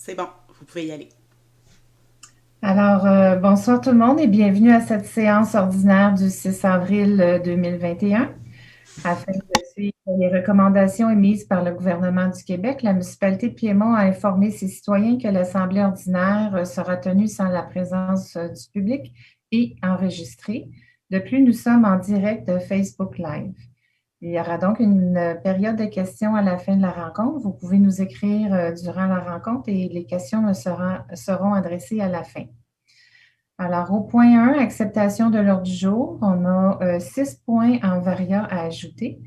C'est bon, vous pouvez y aller. Alors, bonsoir tout le monde et bienvenue à cette séance ordinaire du 6 avril 2021. Afin de suivre les recommandations émises par le gouvernement du Québec, la municipalité de Piémont a informé ses citoyens que l'Assemblée ordinaire sera tenue sans la présence du public et enregistrée. De plus, nous sommes en direct de Facebook Live. Il y aura donc une période de questions à la fin de la rencontre. Vous pouvez nous écrire durant la rencontre et les questions seront adressées à la fin. Alors, au point 1, acceptation de l'ordre du jour, on a 6 points en varia à ajouter.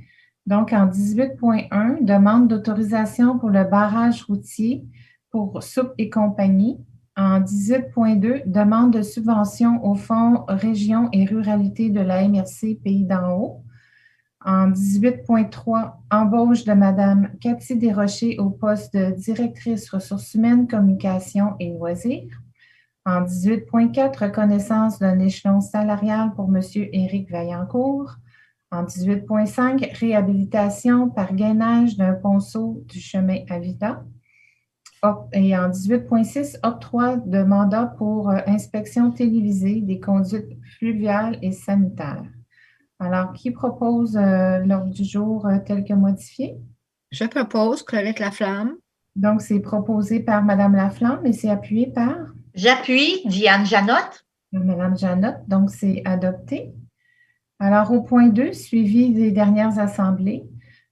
Donc, en 18.1, demande d'autorisation pour le barrage routier pour Soupe et compagnie. En 18.2, demande de subvention au Fonds Région et Ruralité de la MRC Pays d'en haut. En 18.3, embauche de Mme Cathy Desrochers au poste de directrice ressources humaines, communication et loisirs. En 18.4, reconnaissance d'un échelon salarial pour M. Éric Vaillancourt. En 18.5, réhabilitation par gainage d'un ponceau du chemin Avida. Et en 18.6, octroi de mandat pour inspection télévisée des conduites fluviales et sanitaires. Alors, qui propose l'ordre du jour tel que modifié? Je propose Claudette Laflamme. Donc, c'est proposé par Mme Laflamme et c'est appuyé par J'appuie, Diane Janotte. Mme Janotte. Donc, c'est adopté. Alors, au point 2, suivi des dernières assemblées,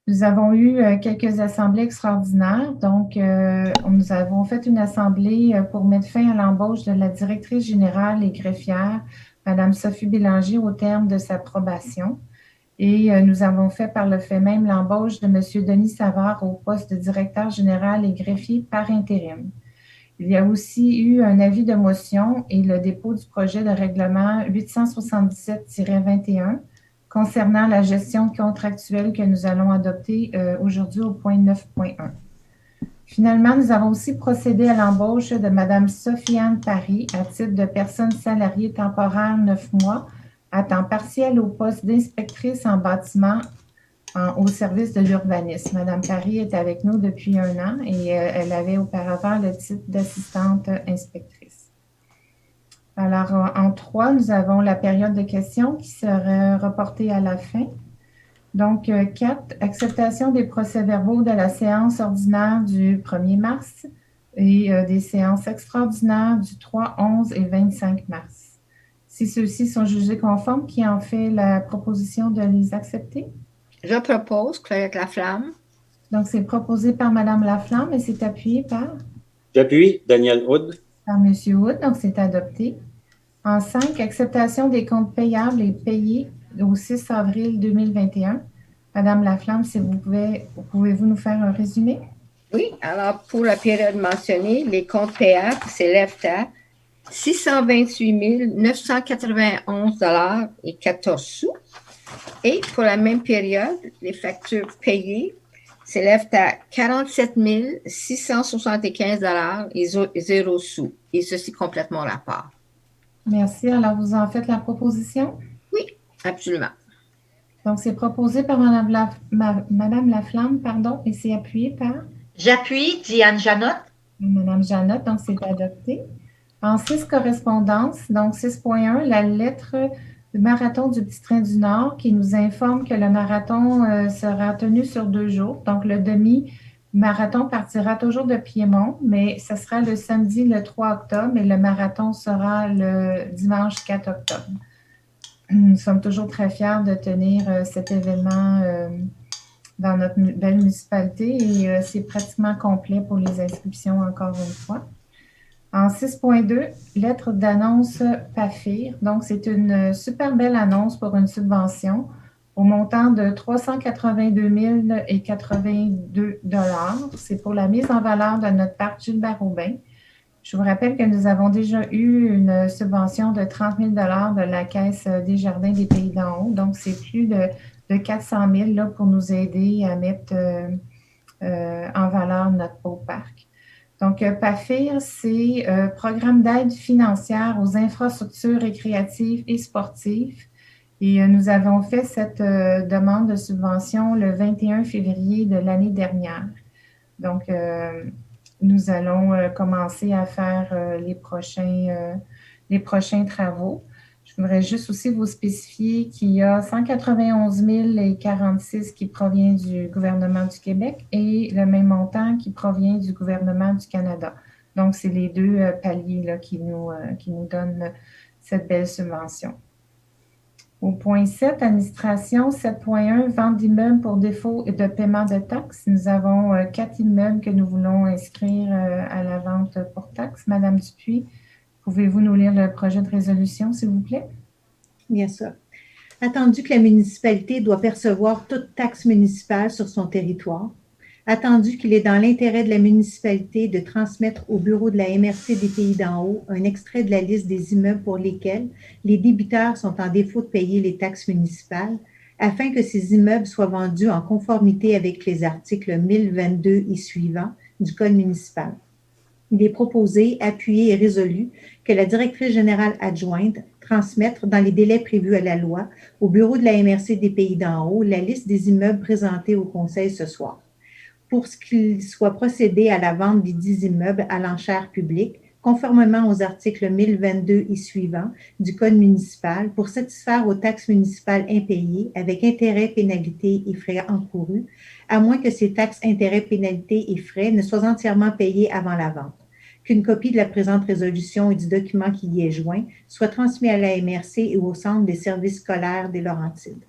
nous avons eu quelques assemblées extraordinaires. Donc, nous avons fait une assemblée pour mettre fin à l'embauche de la directrice générale et greffière, Mme Sophie Bélanger, au terme de sa probation. Et nous avons fait par le fait même l'embauche de M. Denis Savard au poste de directeur général et greffier par intérim. Il y a aussi eu un avis de motion et le dépôt du projet de règlement 877-21 concernant la gestion contractuelle que nous allons adopter aujourd'hui au point 9.1. Finalement, nous avons aussi procédé à l'embauche de Mme Sophie-Anne Paris à titre de personne salariée temporaire 9 mois à temps partiel au poste d'inspectrice en bâtiment au service de l'urbanisme. Madame Paris est avec nous depuis 1 an et elle avait auparavant le titre d'assistante inspectrice. Alors, en 3, nous avons la période de questions qui sera reportée à la fin. Donc, 4, acceptation des procès-verbaux de la séance ordinaire du 1er mars et des séances extraordinaires du 3, 11 et 25 mars. Si ceux-ci sont jugés conformes, qui en fait la proposition de les accepter? Je propose Claudette Laflamme. Donc, c'est proposé par Mme Laflamme et c'est appuyé par? J'appuie, Daniel Hood. Par M. Wood, donc c'est adopté. En 5, acceptation des comptes payables et payés au 6 avril 2021. Madame Laflamme, si vous pouvez-vous nous faire un résumé? Oui, alors pour la période mentionnée, les comptes payables s'élèvent à 628 991 et 14 sous. Et pour la même période, les factures payées s'élèvent à 47 675 et 0 sous. Et ceci complètement à part. Merci. Alors, vous en faites la proposition? Oui, absolument. Donc, c'est proposé par Madame Laflamme, pardon, et c'est appuyé par? J'appuie, Diane Janotte. Madame Janotte, donc c'est adopté. En 6 correspondances, donc 6.1, la lettre du marathon du Petit Train du Nord qui nous informe que le marathon sera tenu sur 2 jours. Donc, le demi-marathon partira toujours de Piémont, mais ce sera le samedi le 3 octobre et le marathon sera le dimanche 4 octobre. Nous sommes toujours très fiers de tenir cet événement dans notre belle municipalité et c'est pratiquement complet pour les inscriptions encore une fois. En 6.2, lettre d'annonce PAFIR. Donc, c'est une super belle annonce pour une subvention au montant de 382 082 $. C'est pour la mise en valeur de notre parc Gilbert-Aubin. Je vous rappelle que nous avons déjà eu une subvention de 30 000 $ de la Caisse des Jardins des Pays d'en haut. Donc, c'est plus de 400 000 là, pour nous aider à mettre en valeur notre beau parc. Donc, PAFIR, c'est Programme d'aide financière aux infrastructures récréatives et sportives. Et nous avons fait cette demande de subvention le 21 février de l'année dernière. Donc, nous allons commencer à faire les prochains travaux. Je voudrais juste aussi vous spécifier qu'il y a 191 046 qui provient du gouvernement du Québec et le même montant qui provient du gouvernement du Canada. Donc, c'est les deux paliers là, qui nous donnent cette belle subvention. Au point 7, administration, 7.1, vente d'immeubles pour défaut de paiement de taxes. Nous avons 4 immeubles que nous voulons inscrire à la vente pour taxes. Madame Dupuis, pouvez-vous nous lire le projet de résolution, s'il vous plaît? Bien sûr. Attendu que la municipalité doit percevoir toute taxe municipale sur son territoire, attendu qu'il est dans l'intérêt de la municipalité de transmettre au bureau de la MRC des Pays d'en haut un extrait de la liste des immeubles pour lesquels les débiteurs sont en défaut de payer les taxes municipales, afin que ces immeubles soient vendus en conformité avec les articles 1022 et suivants du Code municipal. Il est proposé, appuyé et résolu que la directrice générale adjointe transmette dans les délais prévus à la loi au bureau de la MRC des Pays d'en haut la liste des immeubles présentés au Conseil ce soir. Pour ce qu'il soit procédé à la vente des 10 immeubles à l'enchère publique, conformément aux articles 1022 et suivants du Code municipal, pour satisfaire aux taxes municipales impayées avec intérêts, pénalités et frais encourus, à moins que ces taxes, intérêts, pénalités et frais ne soient entièrement payés avant la vente. Qu'une copie de la présente résolution et du document qui y est joint soit transmis à la MRC et au Centre des services scolaires des Laurentides.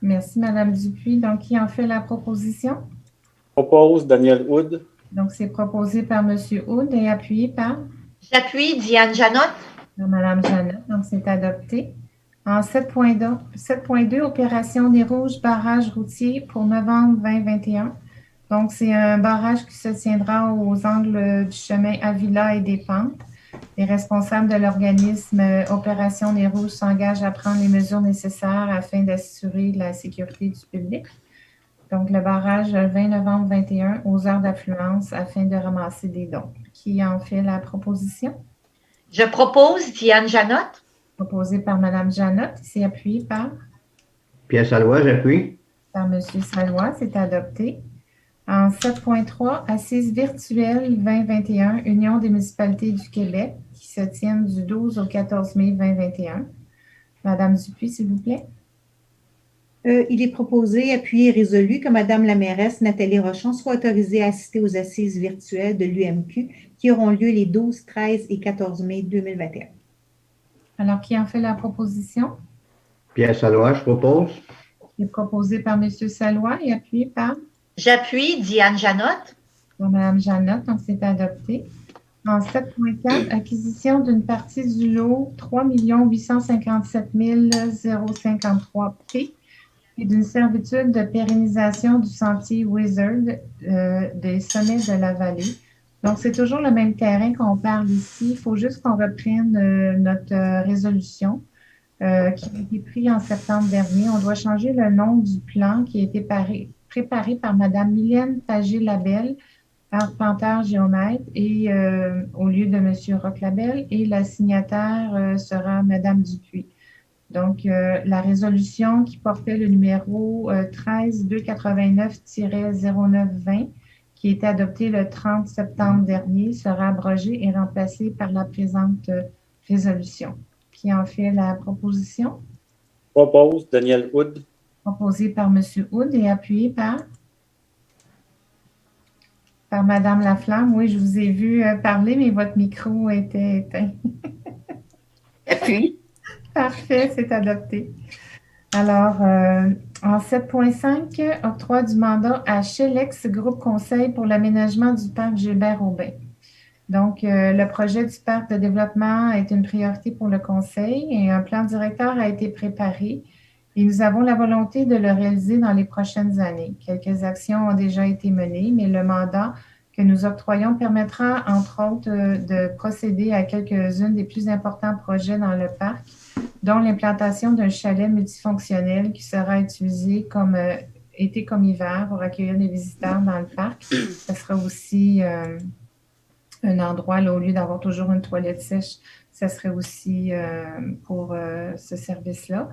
Merci, Madame Dupuis. Donc, qui en fait la proposition? Propose Daniel Hood. Donc, c'est proposé par M. Hood et appuyé par? J'appuie Diane Janotte. Par Mme Janotte. Donc, c'est adopté. En 7.2, opération des Rouges, barrage routier pour novembre 2021. Donc, c'est un barrage qui se tiendra aux angles du chemin Avila et des Pentes. Les responsables de l'organisme Opération des Rouges s'engagent à prendre les mesures nécessaires afin d'assurer la sécurité du public. Donc, le barrage 20 novembre 21 aux heures d'affluence afin de ramasser des dons. Qui en fait la proposition? Je propose Diane Janotte. Proposé par Mme Janotte. C'est appuyé par? Pierre Salois, j'appuie. Par M. Salois. C'est adopté. En 7.3, Assises virtuelles 2021, Union des municipalités du Québec, qui se tiennent du 12 au 14 mai 2021. Madame Dupuis, s'il vous plaît. Il est proposé, appuyé et résolu que Madame la mairesse Nathalie Rochon soit autorisée à assister aux assises virtuelles de l'UMQ qui auront lieu les 12, 13 et 14 mai 2021. Alors, qui en fait la proposition? Pierre Salois, je propose. Il est proposé par M. Salois et appuyé par? J'appuie Diane Janotte. Par Mme Janotte, donc c'est adopté. En 7.4, acquisition d'une partie du lot 3 857 053 P et d'une servitude de pérennisation du sentier Wizard des sommets de la vallée. Donc, c'est toujours le même terrain qu'on parle ici. Il faut juste qu'on reprenne notre résolution qui a été prise en septembre dernier. On doit changer le nom du plan qui a été préparé par Mme Mylène Pagé-Labelle, arpenteur géomètre, et au lieu de M. Roch-Labelle, et la signataire sera Mme Dupuis. Donc, la résolution qui portait le numéro 13289-0920, qui a été adoptée le 30 septembre dernier, sera abrogée et remplacée par la présente résolution. Qui en fait la proposition? Propose Daniel Hood. Proposé par M. Hood et appuyé par Mme Laflamme. Oui, je vous ai vu parler, mais votre micro était éteint. Appuie. Parfait, c'est adopté. Alors, en 7.5, octroi du mandat à Chelex Groupe Conseil pour l'aménagement du parc Gilbert-Aubin. Donc, le projet du parc de développement est une priorité pour le Conseil et un plan directeur a été préparé et nous avons la volonté de le réaliser dans les prochaines années. Quelques actions ont déjà été menées, mais le mandat que nous octroyons permettra, entre autres, de procéder à quelques-unes des plus importants projets dans le parc, dont l'implantation d'un chalet multifonctionnel qui sera utilisé comme été comme hiver pour accueillir les visiteurs dans le parc. Ce sera aussi un endroit, là, au lieu d'avoir toujours une toilette sèche, ça serait aussi pour ce service-là.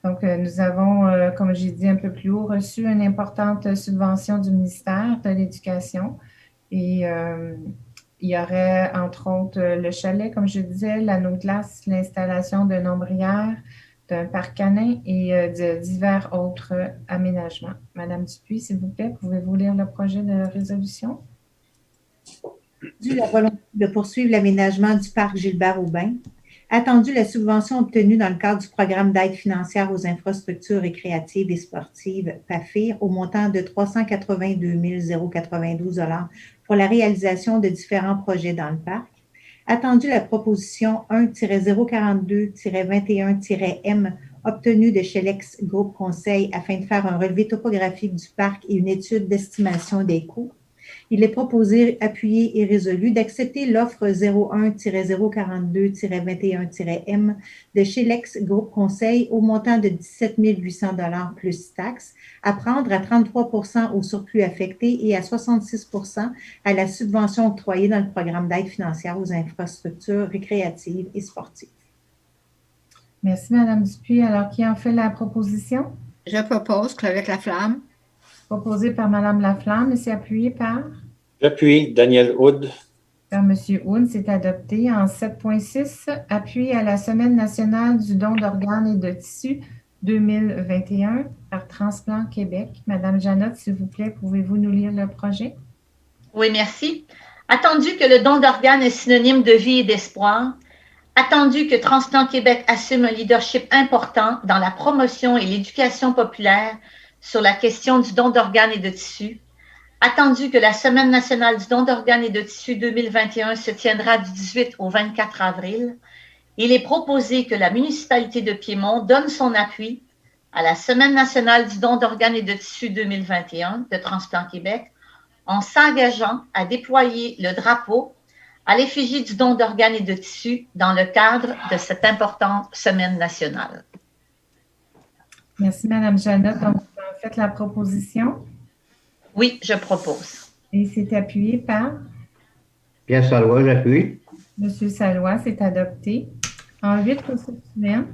Donc, nous avons, comme j'ai dit un peu plus haut, reçu une importante subvention du ministère de l'Éducation Et il y aurait, entre autres, le chalet, comme je disais, l'anneau de glace, l'installation d'un ombrière, d'un parc canin et de divers autres aménagements. Madame Dupuis, s'il vous plaît, pouvez-vous lire le projet de résolution? Attendu la volonté de poursuivre l'aménagement du parc Gilbert-Aubin. Attendu la subvention obtenue dans le cadre du programme d'aide financière aux infrastructures récréatives et sportives PAFIR au montant de 382 092 pour la réalisation de différents projets dans le parc. Attendu la proposition 1-042-21-M obtenue de Chelex Groupe Conseil afin de faire un relevé topographique du parc et une étude d'estimation des coûts. Il est proposé, appuyé et résolu d'accepter l'offre 01-042-21-M de Chelex Groupe Conseil au montant de 17 800 plus taxes, à prendre à 33 au surplus affecté et à 66 à la subvention octroyée dans le programme d'aide financière aux infrastructures récréatives et sportives. Merci, Madame Dupuis. Alors, qui en fait la proposition? Je propose Claudette Laflamme. Proposé par Madame Laflamme et c'est appuyé par? J'appuie Daniel Hood. Par Monsieur Hood, c'est adopté. En 7.6, appui à la Semaine nationale du don d'organes et de tissus 2021 par Transplant Québec. Madame Janotte, s'il vous plaît, pouvez-vous nous lire le projet? Oui, merci. Attendu que le don d'organes est synonyme de vie et d'espoir, attendu que Transplant Québec assume un leadership important dans la promotion et l'éducation populaire sur la question du don d'organes et de tissus, attendu que la Semaine nationale du don d'organes et de tissus 2021 se tiendra du 18 au 24 avril, il est proposé que la municipalité de Piémont donne son appui à la Semaine nationale du don d'organes et de tissus 2021 de Transplant Québec en s'engageant à déployer le drapeau à l'effigie du don d'organes et de tissus dans le cadre de cette importante Semaine nationale. Merci, Madame Janotte. Donc, vous en faites la proposition. Oui, je propose. Et c'est appuyé par? Pierre Salois, j'appuie. Monsieur Salois, c'est adopté. En 8 ressources humaines.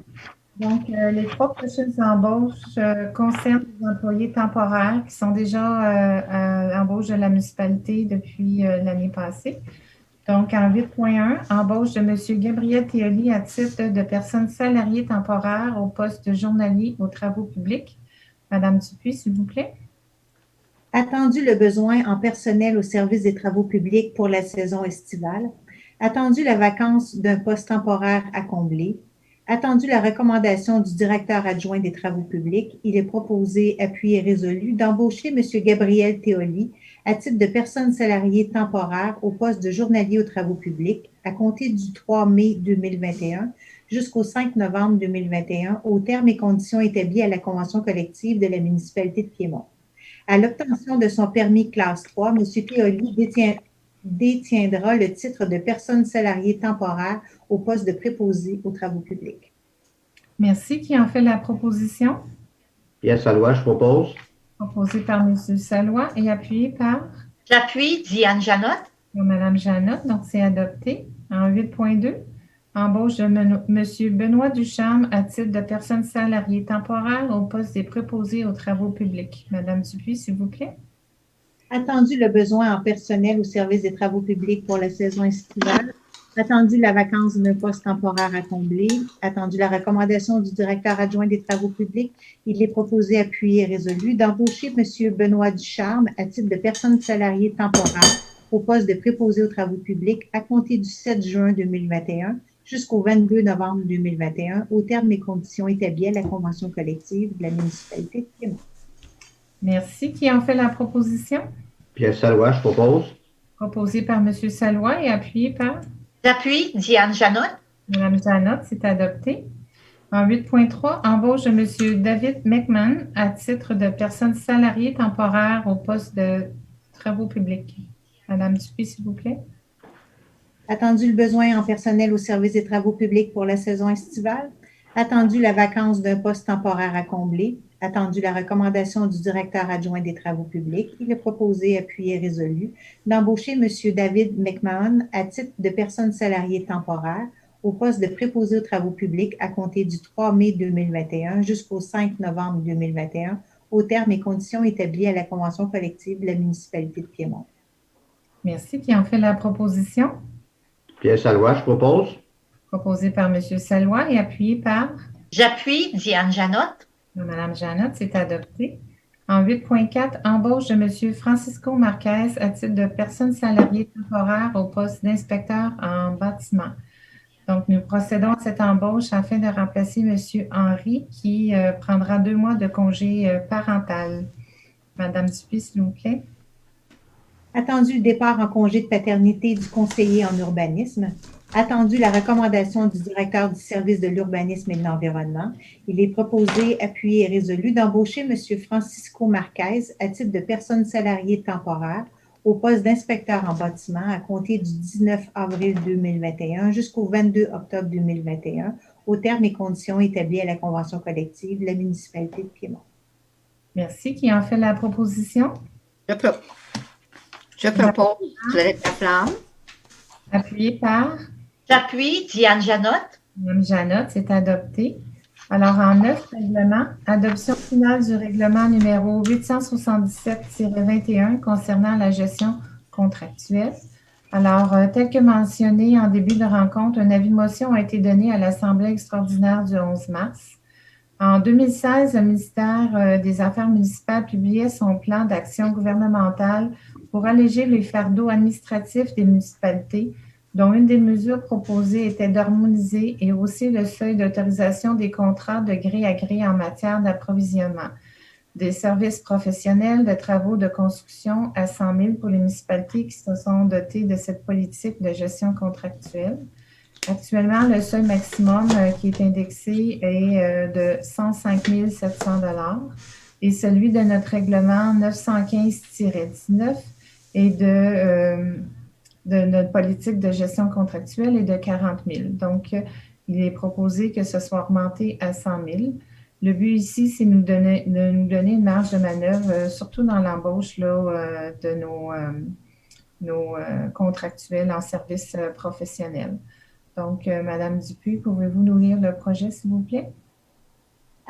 Donc, les 3 prochaines embauches concernent les employés temporaires qui sont déjà à l'embauche de la municipalité depuis l'année passée. Donc, en 8.1, embauche de M. Gabriel Théoli à titre de personne salariée temporaire au poste de journalier aux travaux publics. Madame Dupuis, s'il vous plaît. Attendu le besoin en personnel au service des travaux publics pour la saison estivale. Attendu la vacance d'un poste temporaire à combler. Attendu la recommandation du directeur adjoint des travaux publics, il est proposé, appuyé et résolu, d'embaucher M. Gabriel Théoli à titre de personne salariée temporaire au poste de journalier aux travaux publics à compter du 3 mai 2021 jusqu'au 5 novembre 2021 aux termes et conditions établis à la convention collective de la municipalité de Piémont. À l'obtention de son permis classe 3, M. Théoli détiendra le titre de personne salariée temporaire au poste de préposé aux travaux publics. Merci. Qui en fait la proposition? Pierre Salois, je propose. Proposé par M. Salois et appuyé par? J'appuie Diane Janotte. Mme Janotte, donc c'est adopté. En 8.2, embauche de M. Benoît Ducharme à titre de personne salariée temporaire au poste des préposés aux travaux publics. Madame Dupuis, s'il vous plaît. Attendu le besoin en personnel au service des travaux publics pour la saison estivale. Attendu la vacance d'un poste temporaire à combler. Attendu la recommandation du directeur adjoint des travaux publics, il est proposé, appuyé et résolu d'embaucher M. Benoît Ducharme à titre de personne salariée temporaire au poste de préposé aux travaux publics à compter du 7 juin 2021 jusqu'au 22 novembre 2021 au terme des conditions établies à la convention collective de la municipalité de Piémont. Merci. Qui en fait la proposition? Pierre Salois, je propose. Proposé par M. Salois et appuyé par? J'appuie Diane Janotte. Mme Janotte, c'est adopté. En 8.3, embauche de M. David McMahon à titre de personne salariée temporaire au poste de travaux publics. Madame Dupuis, s'il vous plaît. Attendu le besoin en personnel au service des travaux publics pour la saison estivale. Attendu la vacance d'un poste temporaire à combler. Attendu la recommandation du directeur adjoint des travaux publics, il est proposé, appuyé et résolu d'embaucher M. David McMahon à titre de personne salariée temporaire au poste de préposé aux travaux publics à compter du 3 mai 2021 jusqu'au 5 novembre 2021 aux termes et conditions établis à la convention collective de la municipalité de Piémont. Merci. Qui en fait la proposition? Pierre Salois, je propose. Proposée par M. Salois et appuyée par J'appuie Diane Janotte. Mme Janotte. C'est adopté. En 8.4, embauche de M. Francisco Marquez à titre de personne salariée temporaire au poste d'inspecteur en bâtiment. Donc, nous procédons à cette embauche afin de remplacer M. Henry qui prendra 2 mois de congé parental. Madame Dupuis, s'il vous plaît. Attendu le départ en congé de paternité du conseiller en urbanisme. Attendu la recommandation du directeur du service de l'urbanisme et de l'environnement. Il est proposé, appuyé et résolu d'embaucher M. Francisco Marquez à titre de personne salariée temporaire au poste d'inspecteur en bâtiment à compter du 19 avril 2021 jusqu'au 22 octobre 2021, aux termes et conditions établis à la convention collective de la municipalité de Piémont. Merci. Qui en fait la proposition? Je propose Claudette Laflamme. Appuyé par J'appuie Diane Janotte. Mme Janotte. C'est adopté. Alors, en 9, règlement, adoption finale du règlement numéro 877-21 concernant la gestion contractuelle. Alors, tel que mentionné en début de rencontre, un avis de motion a été donné à l'Assemblée extraordinaire du 11 mars. En 2016, le ministère des Affaires municipales publiait son plan d'action gouvernementale pour alléger les fardeaux administratifs des municipalités, dont une des mesures proposées était d'harmoniser et hausser le seuil d'autorisation des contrats de gré à gré en matière d'approvisionnement, des services professionnels, de travaux de construction à 100 000 pour les municipalités qui se sont dotées de cette politique de gestion contractuelle. Actuellement, le seuil maximum qui est indexé est de 105 700 $ et celui de notre règlement 915-19 et de notre politique de gestion contractuelle est de 40 000. Donc, il est proposé que ce soit augmenté à 100 000. Le but ici, c'est de nous donner une marge de manœuvre, surtout dans l'embauche de nos contractuels en service professionnel. Donc, Madame Dupuis, pouvez-vous nous lire le projet, s'il vous plaît?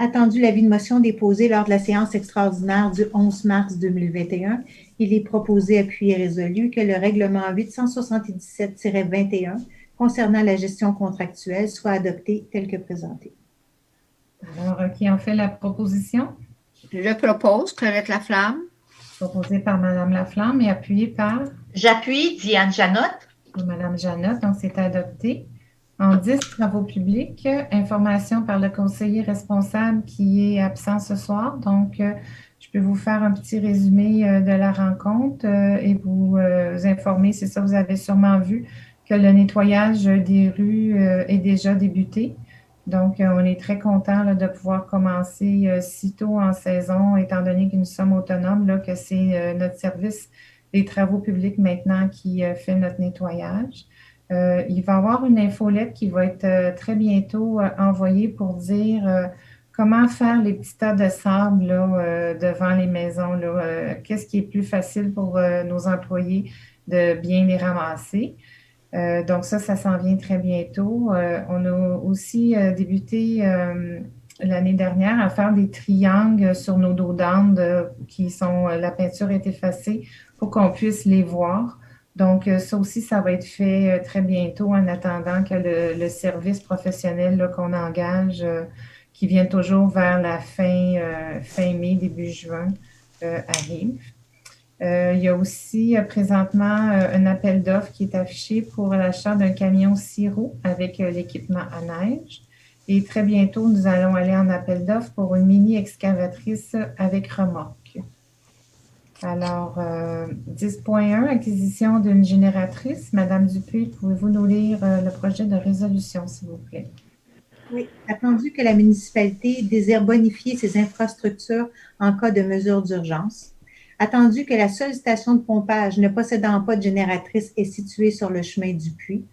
Attendu l'avis de motion déposé lors de la séance extraordinaire du 11 mars 2021, il est proposé, appuyé et résolu que le règlement 877-21 concernant la gestion contractuelle soit adopté tel que présenté. Alors, qui en fait la proposition? Je propose Claudette Laflamme. Proposée par Madame Laflamme et appuyée par J'appuie Diane Janotte. Madame Janotte. Donc, c'est adopté. En 10, travaux publics, information par le conseiller responsable qui est absent ce soir. Donc, je peux vous faire un petit résumé de la rencontre et vous informer, c'est ça, vous avez sûrement vu que le nettoyage des rues est déjà débuté. Donc, on est très content de pouvoir commencer si tôt en saison, étant donné que nous sommes autonomes, là, que c'est notre service des travaux publics maintenant qui fait notre nettoyage. Il va y avoir une infolette qui va être très bientôt envoyée pour dire comment faire les petits tas de sable là, devant les maisons. Qu'est-ce qui est plus facile pour nos employés de bien les ramasser. Donc ça s'en vient très bientôt. On a aussi débuté l'année dernière à faire des triangles sur nos dos d'âne qui sont, la peinture est effacée pour qu'on puisse les voir. Donc, ça aussi, ça va être fait très bientôt en attendant que le service professionnel qu'on engage, qui vient toujours vers la fin mai, début juin, arrive. Il y a aussi présentement un appel d'offres qui est affiché pour l'achat d'un camion 6 roues avec l'équipement à neige. Et très bientôt, nous allons aller en appel d'offres pour une mini-excavatrice avec remorque. Alors, 10.1, acquisition d'une génératrice. Madame Dupuis, pouvez-vous nous lire le projet de résolution, s'il vous plaît? Oui, attendu que la municipalité désire bonifier ses infrastructures en cas de mesure d'urgence. Attendu que la seule station de pompage ne possédant pas de génératrice est située sur le chemin du puits.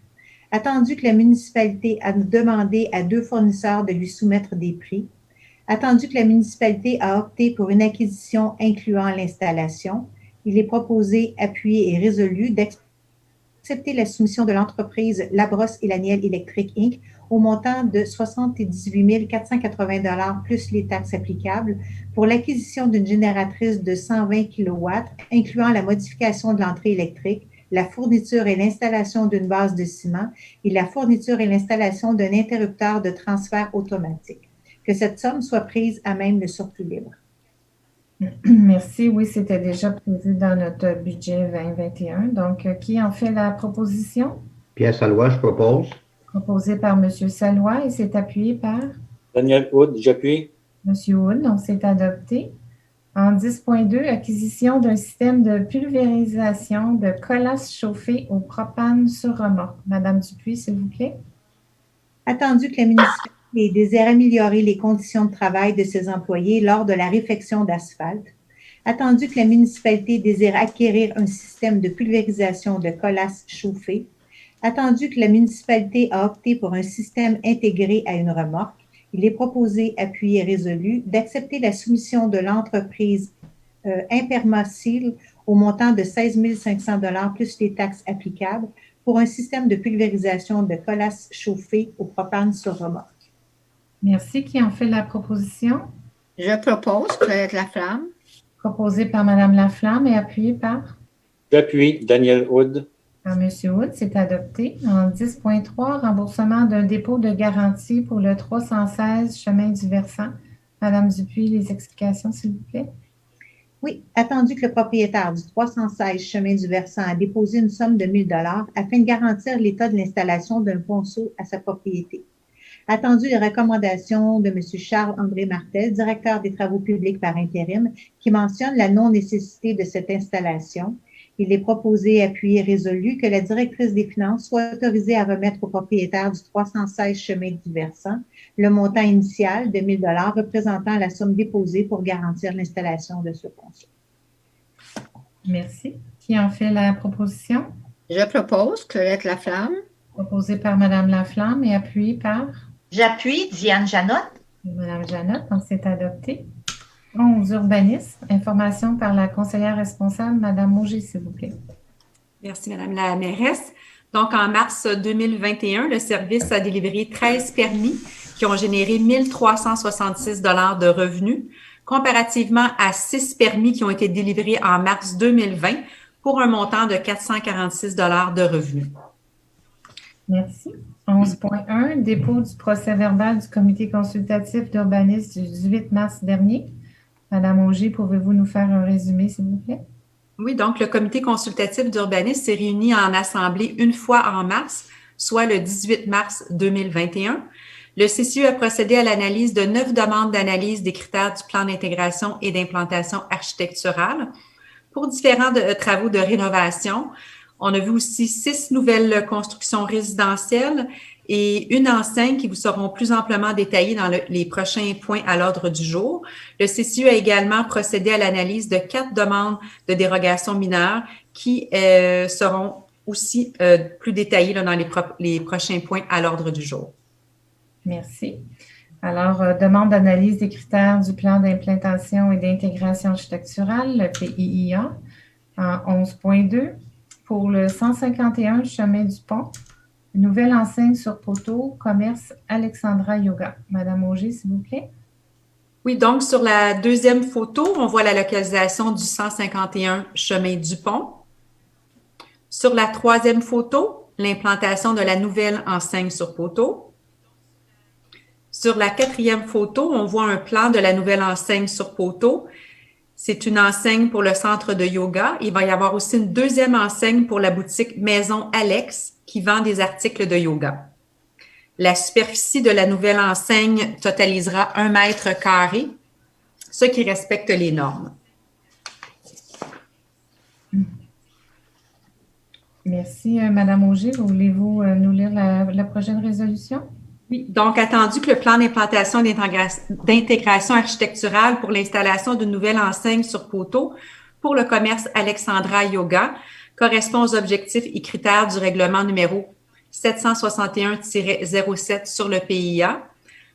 Attendu que la municipalité a demandé à 2 fournisseurs de lui soumettre des prix. Attendu que la municipalité a opté pour une acquisition incluant l'installation, il est proposé, appuyé et résolu d'accepter la soumission de l'entreprise Labrosse et Laniel Électrique Inc. au montant de 78 480 $ plus les taxes applicables pour l'acquisition d'une génératrice de 120 kW, incluant la modification de l'entrée électrique, la fourniture et l'installation d'une base de ciment et la fourniture et l'installation d'un interrupteur de transfert automatique. Que cette somme soit prise à même le surplus libre. Merci. Oui, c'était déjà prévu dans notre budget 2021. Donc, qui en fait la proposition? Pierre Salois, je propose. Proposé par M. Salois et c'est appuyé par Daniel Hood, j'appuie. M. Wood. Donc, c'est adopté. En 10.2, acquisition d'un système de pulvérisation de colasse chauffée au propane sur remorque. Madame Dupuis, s'il vous plaît. Attendu que la municipalité désire améliorer les conditions de travail de ses employés lors de la réfection d'asphalte, attendu que la municipalité désire acquérir un système de pulvérisation de colasse chauffée, attendu que la municipalité a opté pour un système intégré à une remorque, il est proposé, appuyé et résolu, d'accepter la soumission de l'entreprise Impermocil au montant de 16 500 $ plus les taxes applicables pour un système de pulvérisation de colasse chauffée au propane sur remorque. Merci. Qui en fait la proposition? Je propose Claudette Laflamme. Proposé par Mme Laflamme et appuyé par? J'appuie. Daniel Hood. Par M. Wood, c'est adopté. En 10.3, remboursement d'un dépôt de garantie pour le 316 chemin du Versant. Madame Dupuis, les explications, s'il vous plaît. Oui, attendu que le propriétaire du 316 chemin du Versant a déposé une somme de 1 000 $ afin de garantir l'état de l'installation d'un ponceau à sa propriété. Attendu les recommandations de M. Charles-André Martel, directeur des travaux publics par intérim, qui mentionne la non-nécessité de cette installation. Il est proposé, appuyé et résolu que la directrice des finances soit autorisée à remettre au propriétaire du 316 chemin du Versant le montant initial de 1 000 $ représentant la somme déposée pour garantir l'installation de ce ponceau. Merci. Qui en fait la proposition? Je propose Claudette Laflamme. Proposé par Mme Laflamme et appuyé par? J'appuie. Diane Janotte. Mme Janotte, donc c'est adopté. 11, urbanisme, information par la conseillère responsable, Mme Mauger, s'il vous plaît. Merci, Mme la mairesse. Donc, en mars 2021, le service a délivré 13 permis qui ont généré 1 366 $ de revenus, comparativement à 6 permis qui ont été délivrés en mars 2020 pour un montant de 446 $ de revenus. Merci. 11.1, dépôt du procès-verbal du comité consultatif d'urbanisme du 18 mars dernier. Madame Auger, pouvez-vous nous faire un résumé, s'il vous plaît? Oui, donc le comité consultatif d'urbanisme s'est réuni en assemblée une fois en mars, soit le 18 mars 2021. Le CCU a procédé à l'analyse de 9 demandes d'analyse des critères du plan d'intégration et d'implantation architecturale pour différents travaux de rénovation. On a vu aussi 6 nouvelles constructions résidentielles et une enseigne qui vous seront plus amplement détaillées dans les prochains points à l'ordre du jour. Le CCU a également procédé à l'analyse de 4 demandes de dérogation mineure qui seront aussi plus détaillées là, dans les prochains points à l'ordre du jour. Merci. Alors, demande d'analyse des critères du plan d'implantation et d'intégration architecturale, le PIIA, en 11.2, pour le 151 chemin du Pont. Nouvelle enseigne sur poteau, commerce Alexandra Yoga. Madame Auger, s'il vous plaît. Oui, donc sur la deuxième photo, on voit la localisation du 151 chemin du Pont. Sur la troisième photo, l'implantation de la nouvelle enseigne sur poteau. Sur la quatrième photo, on voit un plan de la nouvelle enseigne sur poteau. C'est une enseigne pour le centre de yoga. Il va y avoir aussi une deuxième enseigne pour la boutique Maison Alex qui vend des articles de yoga. La superficie de la nouvelle enseigne totalisera 1 mètre carré, ce qui respecte les normes. Merci, Madame Auger. Voulez-vous nous lire la prochaine résolution? Oui, donc attendu que le plan d'implantation et d'intégration architecturale pour l'installation d'une nouvelle enseigne sur poteau pour le commerce Alexandra Yoga correspond aux objectifs et critères du règlement numéro 761-07 sur le PIA.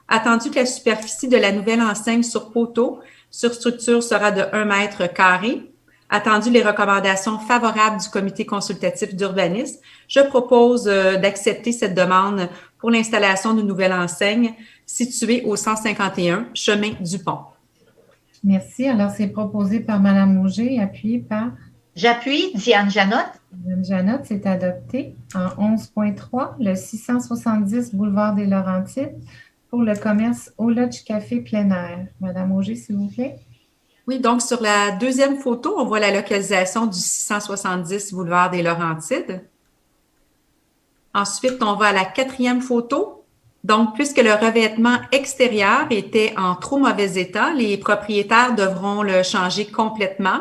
Attendu que la superficie de la nouvelle enseigne sur poteau sur structure sera de 1 mètre carré. Attendu les recommandations favorables du comité consultatif d'urbanisme, je propose d'accepter cette demande pour l'installation d'une nouvelle enseigne située au 151 chemin du Pont. Merci. Alors, c'est proposé par Madame Auger et appuyé par? J'appuie. Diane Janotte. Madame Janotte, c'est adopté. En 11.3, le 670 boulevard des Laurentides pour le commerce au Lodge Café plein air. Madame Auger, s'il vous plaît. Oui, donc sur la deuxième photo, on voit la localisation du 670 boulevard des Laurentides. Ensuite, on va à la quatrième photo. Donc, puisque le revêtement extérieur était en trop mauvais état, les propriétaires devront le changer complètement.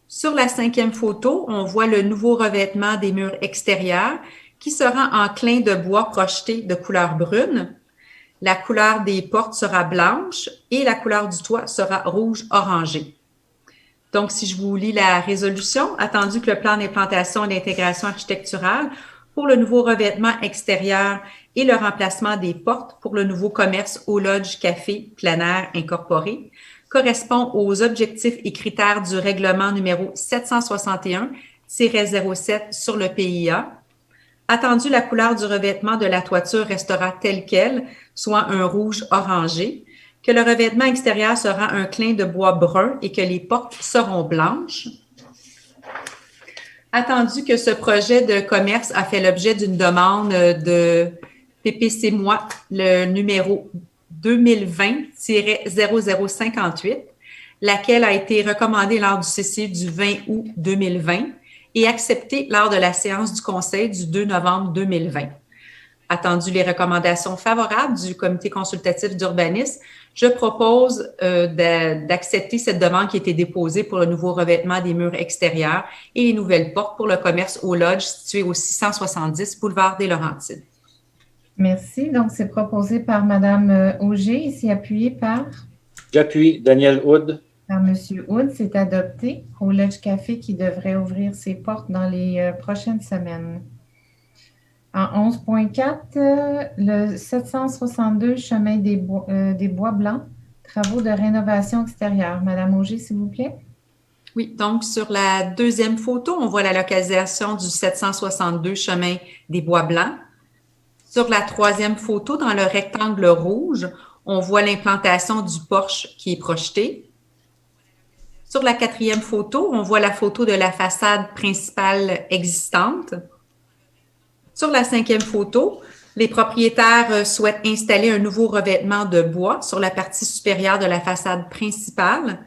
Sur la cinquième photo, on voit le nouveau revêtement des murs extérieurs qui sera en clin de bois projeté de couleur brune. La couleur des portes sera blanche et la couleur du toit sera rouge-orangé. Donc, si je vous lis la résolution, attendu que le plan d'implantation et d'intégration architecturale pour le nouveau revêtement extérieur et le remplacement des portes pour le nouveau commerce au Lodge Café plein air incorporé correspond aux objectifs et critères du règlement numéro 761-07 sur le PIA. Attendu, la couleur du revêtement de la toiture restera telle qu'elle, soit un rouge orangé, que le revêtement extérieur sera un clin de bois brun et que les portes seront blanches. Attendu que ce projet de commerce a fait l'objet d'une demande de PPC-MOI, le numéro 2020-0058, laquelle a été recommandée lors du CCI du 20 août 2020 et acceptée lors de la séance du Conseil du 2 novembre 2020. Attendu les recommandations favorables du Comité consultatif d'urbanisme, je propose d'accepter cette demande qui a été déposée pour le nouveau revêtement des murs extérieurs et les nouvelles portes pour le commerce au Lodge situé au 670 boulevard des Laurentides. Merci. Donc, c'est proposé par Madame Auger et c'est appuyé par? J'appuie. Daniel Hood. Par Monsieur Hood, c'est adopté au Lodge Café qui devrait ouvrir ses portes dans les prochaines semaines. En 11.4, le 762 chemin des Bois Blancs, travaux de rénovation extérieure. Madame Auger, s'il vous plaît. Oui, donc sur la deuxième photo, on voit la localisation du 762 chemin des Bois Blancs. Sur la troisième photo, dans le rectangle rouge, on voit l'implantation du porche qui est projeté. Sur la quatrième photo, on voit la photo de la façade principale existante. Sur la cinquième photo, les propriétaires souhaitent installer un nouveau revêtement de bois sur la partie supérieure de la façade principale.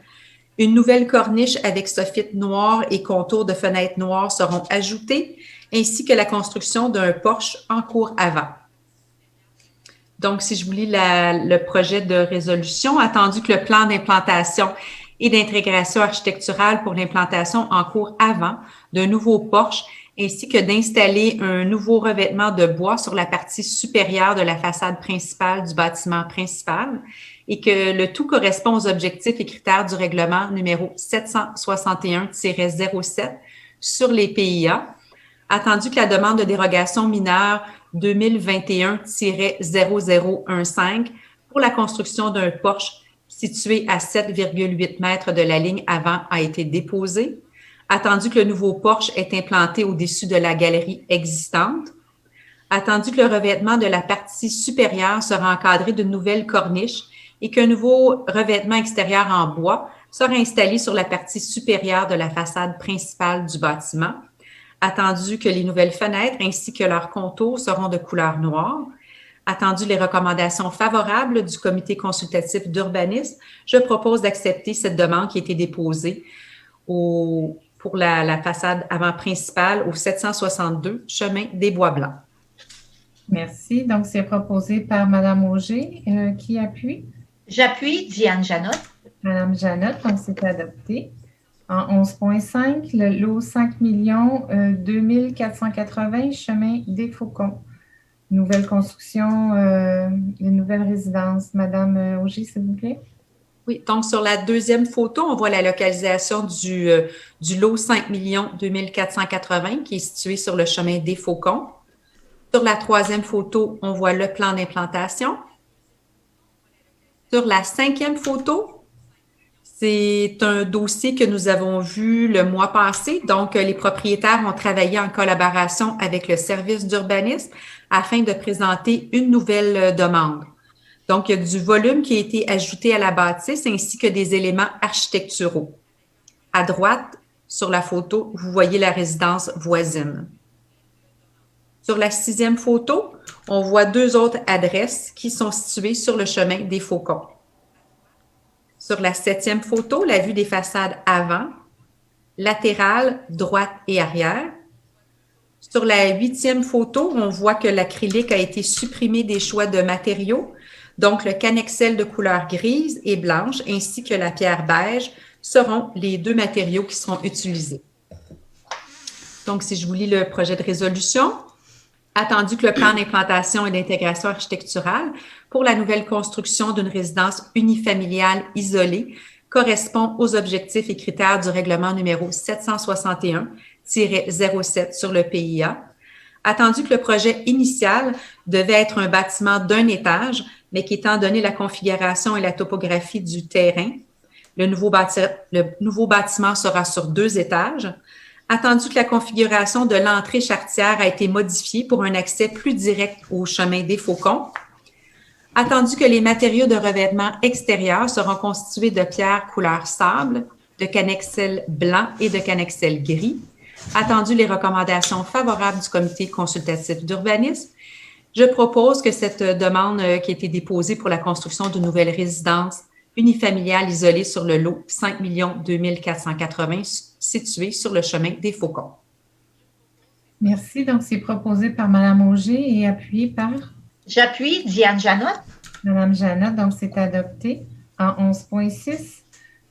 Une nouvelle corniche avec soffit noir et contours de fenêtres noires seront ajoutés, ainsi que la construction d'un porche en cour avant. Donc, si je vous lis le projet de résolution, attendu que le plan d'implantation et d'intégration architecturale pour l'implantation en cour avant d'un nouveau porche ainsi que d'installer un nouveau revêtement de bois sur la partie supérieure de la façade principale du bâtiment principal et que le tout correspond aux objectifs et critères du règlement numéro 761-07 sur les PIA, attendu que la demande de dérogation mineure 2021-0015 pour la construction d'un porche situé à 7,8 mètres de la ligne avant a été déposée, attendu que le nouveau porche est implanté au-dessus de la galerie existante, attendu que le revêtement de la partie supérieure sera encadré d'une nouvelle corniche et qu'un nouveau revêtement extérieur en bois sera installé sur la partie supérieure de la façade principale du bâtiment, attendu que les nouvelles fenêtres ainsi que leurs contours seront de couleur noire, attendu les recommandations favorables du Comité consultatif d'urbanisme, je propose d'accepter cette demande qui a été déposée pour la façade avant principale au 762 chemin des Bois Blancs. Merci. Donc, c'est proposé par Madame Auger. Qui appuie? J'appuie. Diane Janotte. Madame Janotte, donc c'est adopté. En 11.5, le lot 5 2480 chemin des Faucons. Nouvelle construction, une nouvelle résidence. Madame Auger, s'il vous plaît. Oui, donc sur la deuxième photo, on voit la localisation du lot 5 2480 qui est situé sur le chemin des Faucons. Sur la troisième photo, on voit le plan d'implantation. Sur la cinquième photo, c'est un dossier que nous avons vu le mois passé. Donc, les propriétaires ont travaillé en collaboration avec le service d'urbanisme afin de présenter une nouvelle demande. Donc, il y a du volume qui a été ajouté à la bâtisse ainsi que des éléments architecturaux. À droite, Sur la photo, vous voyez la résidence voisine. Sur la 6e photo, on voit 2 autres adresses qui sont situées sur le chemin des Faucons. Sur la 7e photo, la vue des façades avant, latérale, droite et arrière. Sur la 8e photo, on voit que l'acrylique a été supprimé des choix de matériaux, donc le cannexel de couleur grise et blanche ainsi que la pierre beige seront les 2 matériaux qui seront utilisés. Donc, si je vous lis le projet de résolution, attendu que le plan d'implantation et d'intégration architecturale pour la nouvelle construction d'une résidence unifamiliale isolée correspond aux objectifs et critères du règlement numéro 761-07 sur le PIA. Attendu que le projet initial devait être un bâtiment d'un étage, mais qu'étant donné la configuration et la topographie du terrain, le nouveau bâtiment sera sur 2 étages. Attendu que la configuration de l'entrée charretière a été modifiée pour un accès plus direct au chemin des Faucons. Attendu que les matériaux de revêtement extérieur seront constitués de pierres couleur sable, de cannexel blanc et de cannexel gris. Attendu les recommandations favorables du comité consultatif d'urbanisme, je propose que cette demande qui a été déposée pour la construction d'une nouvelle résidence unifamiliale isolée sur le lot 5 2480 situé sur le chemin des Faucons. Merci. Donc, c'est proposé par Mme Auger et appuyé par J'appuie Diane Janotte. Mme Janotte. Donc, c'est adopté en 11.6.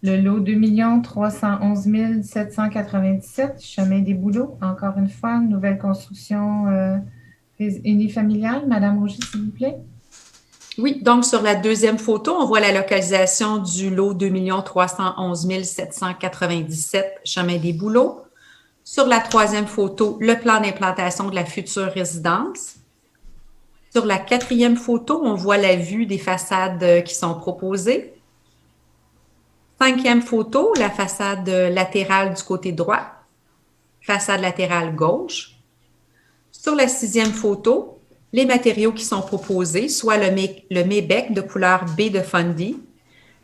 Le lot 2 311 797, chemin des Bouleaux. Encore une fois, nouvelle construction unifamiliale. Mme Auger, s'il vous plaît. Oui, donc sur la 2e photo, on voit la localisation du lot 2 311 797, chemin des Bouleaux. Sur la 3e photo, le plan d'implantation de la future résidence. Sur la 4e photo, on voit la vue des façades qui sont proposées. 5e photo, la façade latérale du côté droit, façade latérale gauche. Sur la 6e photo, les matériaux qui sont proposés, soit le mébec de couleur baie de Fundy,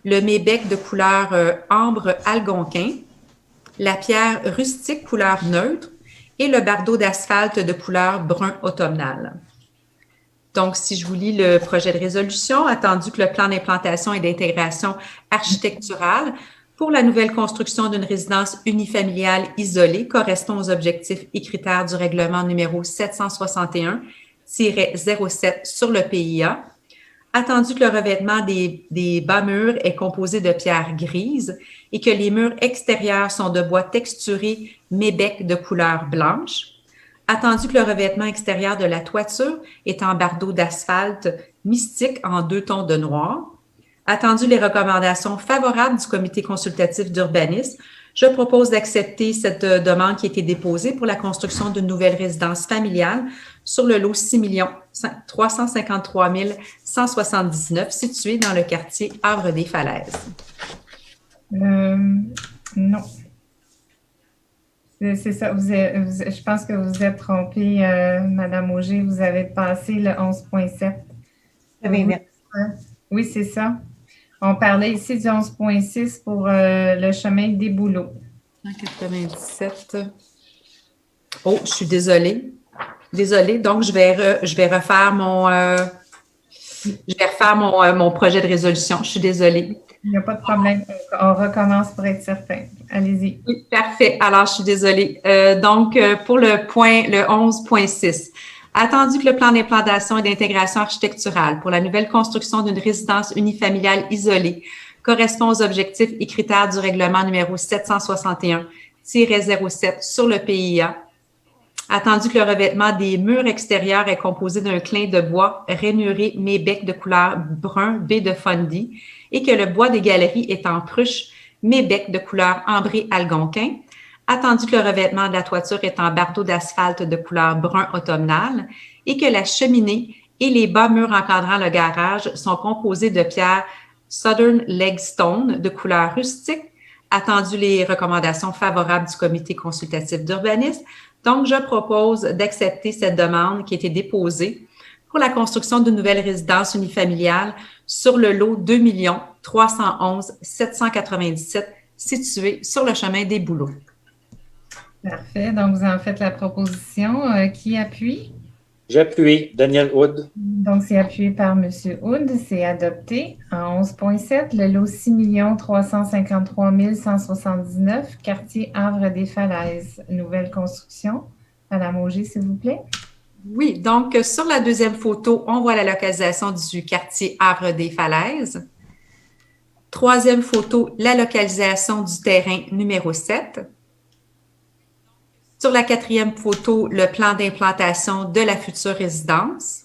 le mébec de couleur ambre algonquin, la pierre rustique couleur neutre et le bardeau d'asphalte de couleur brun automnal. Donc, si je vous lis le projet de résolution, attendu que le plan d'implantation et d'intégration architecturale pour la nouvelle construction d'une résidence unifamiliale isolée correspond aux objectifs et critères du règlement numéro 761-07 sur le PIA, attendu que le revêtement des bas murs est composé de pierres grises et que les murs extérieurs sont de bois texturé mébec de couleur blanche, attendu que le revêtement extérieur de la toiture est en bardeau d'asphalte mystique en 2 tons de noir, attendu les recommandations favorables du comité consultatif d'urbanisme, je propose d'accepter cette demande qui a été déposée pour la construction d'une nouvelle résidence familiale sur le lot 6 353 179 situé dans le quartier Havre-des-Falaises. Non. C'est ça. Je pense que vous êtes trompée, Mme Auger. Vous avez passé le 11.7. Oui, c'est ça. On parlait ici du 11.6 pour le chemin des Bouleaux. 197. Oh, je suis désolée. Désolée. Donc, je vais refaire mon projet de résolution. Je suis désolée. Il n'y a pas de problème. On recommence pour être certain. Allez-y. Oui, parfait. Alors, je suis désolée. Donc, pour le 11.6, attendu que le plan d'implantation et d'intégration architecturale pour la nouvelle construction d'une résidence unifamiliale isolée correspond aux objectifs et critères du règlement numéro 761-07 sur le PIA, attendu que le revêtement des murs extérieurs est composé d'un clin de bois rainuré mébec de couleur brun baie de Fundy et que le bois des galeries est en pruche mébec de couleur ambré algonquin, attendu que le revêtement de la toiture est en bardeau d'asphalte de couleur brun automnal et que la cheminée et les bas murs encadrant le garage sont composés de pierres Southern Leg Stone de couleur rustique, attendu les recommandations favorables du comité consultatif d'urbanisme. Donc, je propose d'accepter cette demande qui a été déposée pour la construction d'une nouvelle résidence unifamiliale sur le lot 2 311 797 situé sur le chemin des Bouleaux. Parfait. Donc, vous en faites la proposition. Qui appuie? J'appuie. Daniel Hood. Donc, c'est appuyé par M. Hood. C'est adopté. En 11.7, le lot 6 353 179, quartier Havre-des-Falaises, nouvelle construction. Madame Auger, s'il vous plaît. Oui, donc sur la deuxième photo, on voit la localisation du quartier Havre-des-Falaises. Troisième photo, la localisation du terrain numéro 7. Sur la quatrième photo, le plan d'implantation de la future résidence.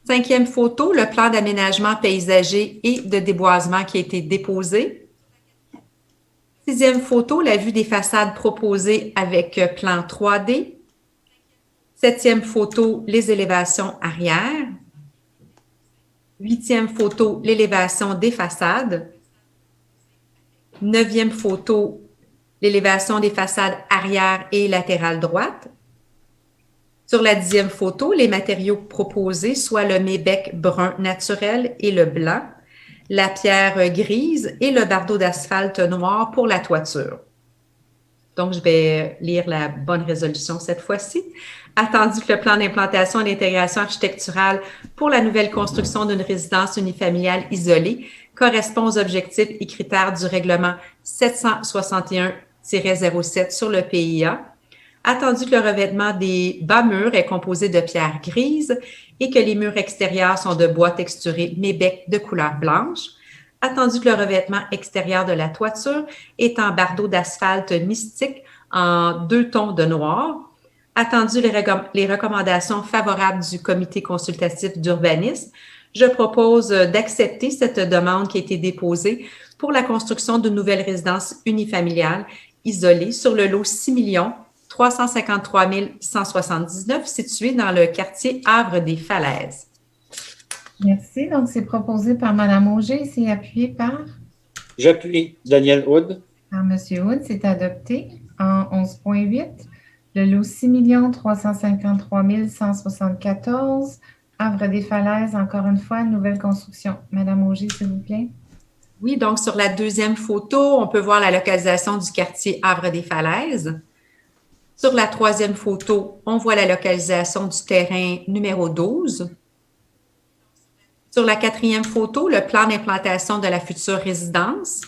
Cinquième photo, le plan d'aménagement paysager et de déboisement qui a été déposé. Sixième photo, la vue des façades proposées avec plan 3D. Septième photo, les élévations arrière. Huitième photo, l'élévation des façades. Neuvième photo, l'élévation des façades arrière et latérales droite. Sur la 10e photo, les matériaux proposés, soit le mébec brun naturel et le blanc, la pierre grise et le bardeau d'asphalte noir pour la toiture. Donc, je vais lire la bonne résolution cette fois-ci. Attendu que le plan d'implantation et d'intégration architecturale pour la nouvelle construction d'une résidence unifamiliale isolée correspond aux objectifs et critères du règlement 761-07 sur le PIA. Attendu que le revêtement des bas murs est composé de pierres grises et que les murs extérieurs sont de bois texturé mébec de couleur blanche. Attendu que le revêtement extérieur de la toiture est en bardeau d'asphalte mystique en 2 tons de noir. Attendu les recommandations favorables du comité consultatif d'urbanisme, je propose d'accepter cette demande qui a été déposée pour la construction d'une nouvelle résidence unifamiliale isolée sur le lot 6 353 179 situé dans le quartier Havre-des-Falaises. Merci. Donc, c'est proposé par Mme Auger. C'est appuyé par? J'appuie. Daniel Hood. Par M. Hood. C'est adopté. En 11.8, le lot 6 353 174, Havre-des-Falaises, encore une fois, nouvelle construction. Mme Auger, s'il vous plaît. Oui, donc sur la deuxième photo, on peut voir la localisation du quartier Havre-des-Falaises. Sur la troisième photo, on voit la localisation du terrain numéro 12. Sur la quatrième photo, le plan d'implantation de la future résidence.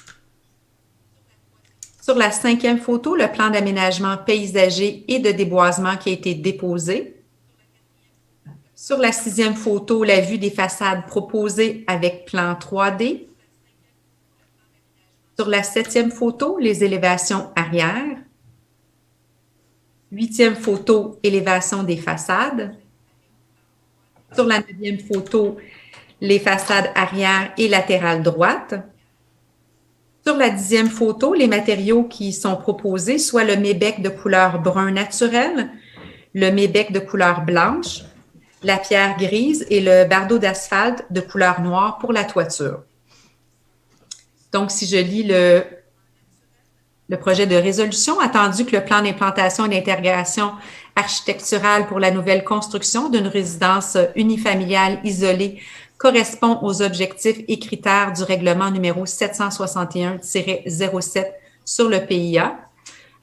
Sur la cinquième photo, le plan d'aménagement paysager et de déboisement qui a été déposé. Sur la sixième photo, la vue des façades proposées avec plan 3D. Sur la septième photo, les élévations arrière. Huitième photo, élévation des façades. Sur la neuvième photo, les façades arrière et latérales droite. Sur la 10e photo, les matériaux qui sont proposés, soit le mébec de couleur brun naturel, le mébec de couleur blanche, la pierre grise et le bardeau d'asphalte de couleur noire pour la toiture. Donc, si je lis le projet de résolution, attendu que le plan d'implantation et d'intégration architecturale pour la nouvelle construction d'une résidence unifamiliale isolée correspond aux objectifs et critères du règlement numéro 761-07 sur le PIA,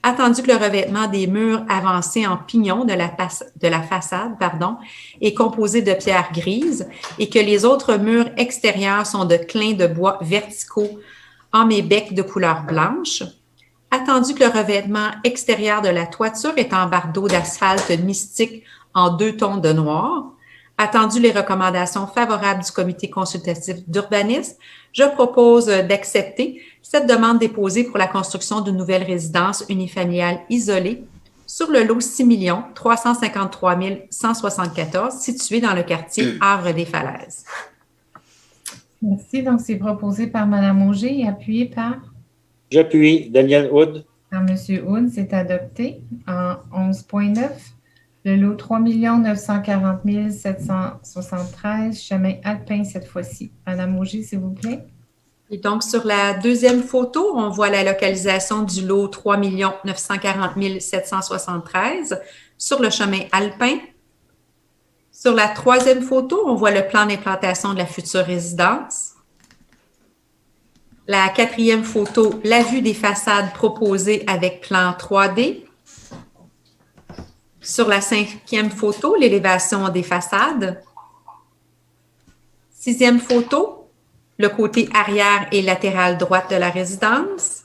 attendu que le revêtement des murs avancés en pignon de la façade est composé de pierres grises et que les autres murs extérieurs sont de clins de bois verticaux en mébec de couleur blanche, attendu que le revêtement extérieur de la toiture est en bardeau d'asphalte mystique en 2 tons de noir, attendu les recommandations favorables du comité consultatif d'urbanisme, je propose d'accepter cette demande déposée pour la construction d'une nouvelle résidence unifamiliale isolée sur le lot 6 353 174 situé dans le quartier Havre-des-Falaises. Merci. Donc, c'est proposé par Mme Auger et appuyé par? J'appuie. Daniel Hood. Par M. Hood, c'est adopté. En 11.9, le lot 3 940 773, chemin alpin cette fois-ci. Mme Auger, s'il vous plaît. Et donc, sur la deuxième photo, on voit la localisation du lot 3 940 773 sur le chemin alpin. Sur la troisième photo, on voit le plan d'implantation de la future résidence. La quatrième photo, la vue des façades proposées avec plan 3D. Sur la cinquième photo, l'élévation des façades. Sixième photo, le côté arrière et latéral droite de la résidence.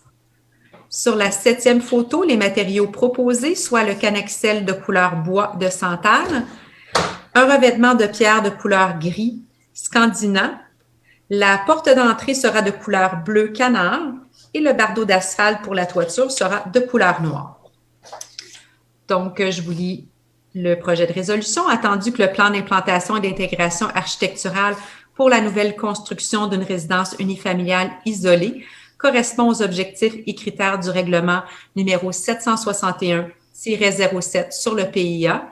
Sur la septième photo, les matériaux proposés, soit le cannexel de couleur bois de Santal, un revêtement de pierre de couleur gris scandinave. La porte d'entrée sera de couleur bleu canard et le bardeau d'asphalte pour la toiture sera de couleur noire. Donc, je vous lis le projet de résolution. Attendu que le plan d'implantation et d'intégration architecturale pour la nouvelle construction d'une résidence unifamiliale isolée correspond aux objectifs et critères du règlement numéro 761-07 sur le PIA.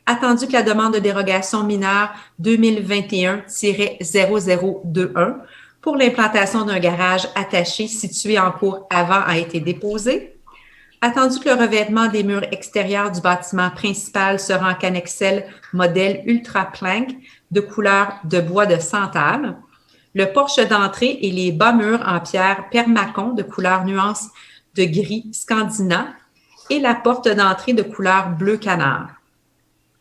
Attendu que la demande de dérogation mineure 2021-0021 pour l'implantation d'un garage attaché situé en cour avant a été déposée. Attendu que le revêtement des murs extérieurs du bâtiment principal sera en cannexel modèle Ultra Plank de couleur de bois de Santal. Le porche d'entrée et les bas murs en pierre permacon de couleur nuance de gris scandinave et la porte d'entrée de couleur bleu canard.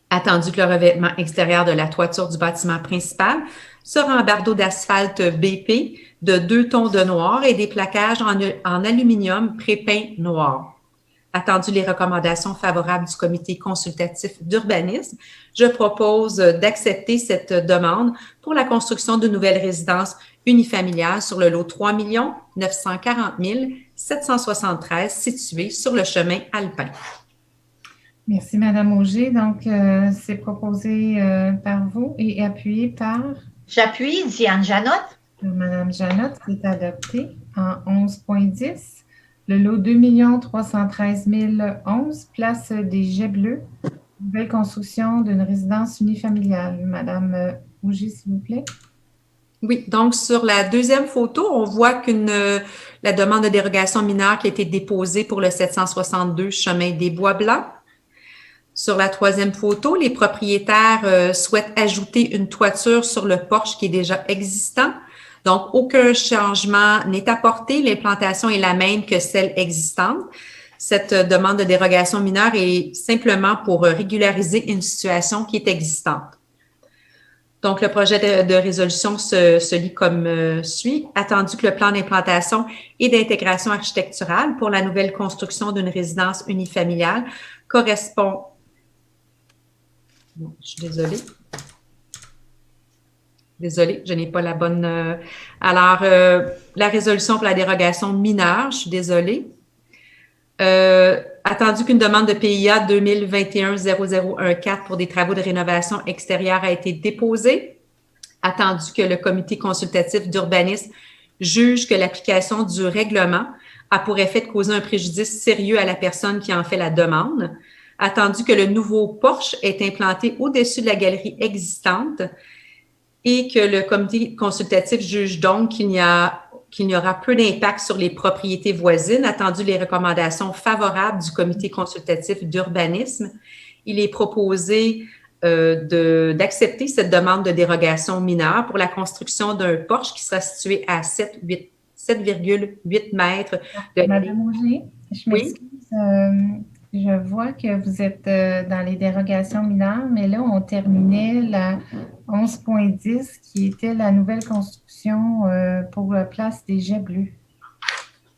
Attendu que le revêtement extérieur de la toiture du bâtiment principal sera en bardeau d'asphalte BP de 2 tons de noir et des plaquages en aluminium prépeint noir. Attendu les recommandations favorables du comité consultatif d'urbanisme, je propose d'accepter cette demande pour la construction d'une nouvelle résidence unifamiliale sur le lot 3 940 773 situé sur le chemin alpin. Merci, Madame Auger. Donc, c'est proposé par vous et appuyé par? J'appuie, Diane Janotte. Madame Janotte, c'est adopté en 11.10. Le lot 2 313 011, place des Jets Bleus, nouvelle construction d'une résidence unifamiliale. Madame Auger, s'il vous plaît. Oui, donc sur la deuxième photo, on voit la demande de dérogation mineure qui a été déposée pour le 762 chemin des Bois Blancs. Sur la troisième photo, les propriétaires souhaitent ajouter une toiture sur le porche qui est déjà existant. Donc, aucun changement n'est apporté. L'implantation est la même que celle existante. Cette demande de dérogation mineure est simplement pour régulariser une situation qui est existante. Donc, le projet de résolution se lit comme suit. Attendu que le plan d'implantation et d'intégration architecturale pour la nouvelle construction d'une résidence unifamiliale correspond... Je suis désolée. Désolée, je n'ai pas la bonne... Alors, la résolution pour la dérogation mineure, je suis désolée. Attendu qu'une demande de PIA 2021-0014 pour des travaux de rénovation extérieure a été déposée. Attendu que le comité consultatif d'urbanisme juge que l'application du règlement a pour effet de causer un préjudice sérieux à la personne qui en fait la demande. Attendu que le nouveau porche est implanté au-dessus de la galerie existante et que le comité consultatif juge donc qu'il y aura peu d'impact sur les propriétés voisines, attendu les recommandations favorables du comité consultatif d'urbanisme, il est proposé d'accepter cette demande de dérogation mineure pour la construction d'un porche qui sera situé à 7,8 mètres de... Madame Auger, je m'excuse. Je vois que vous êtes dans les dérogations mineures, mais là, on terminait la 11.10 qui était la nouvelle construction pour la place des Jets Bleus.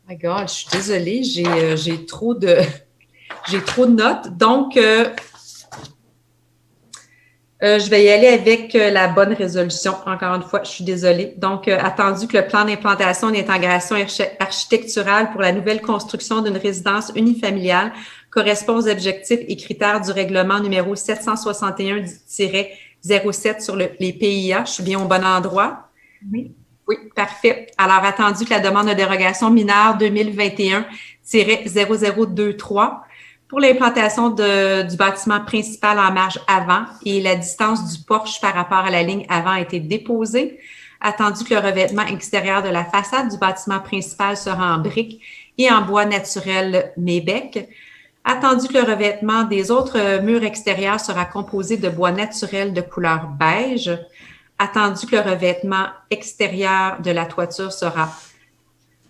My God, je suis désolée, j'ai trop de notes. Donc, je vais y aller avec la bonne résolution. Encore une fois, je suis désolée. Donc, attendu que le plan d'implantation et d'intégration architecturale pour la nouvelle construction d'une résidence unifamiliale correspond aux objectifs et critères du règlement numéro 761-07 sur les PIA. Je suis bien au bon endroit? Oui. Oui, parfait. Alors, attendu que la demande de dérogation mineure 2021-0023 pour l'implantation du bâtiment principal en marge avant et la distance du porche par rapport à la ligne avant a été déposée. Attendu que le revêtement extérieur de la façade du bâtiment principal sera en briques et en bois naturel Mébec. Attendu que le revêtement des autres murs extérieurs sera composé de bois naturel de couleur beige. Attendu que le revêtement extérieur de la toiture sera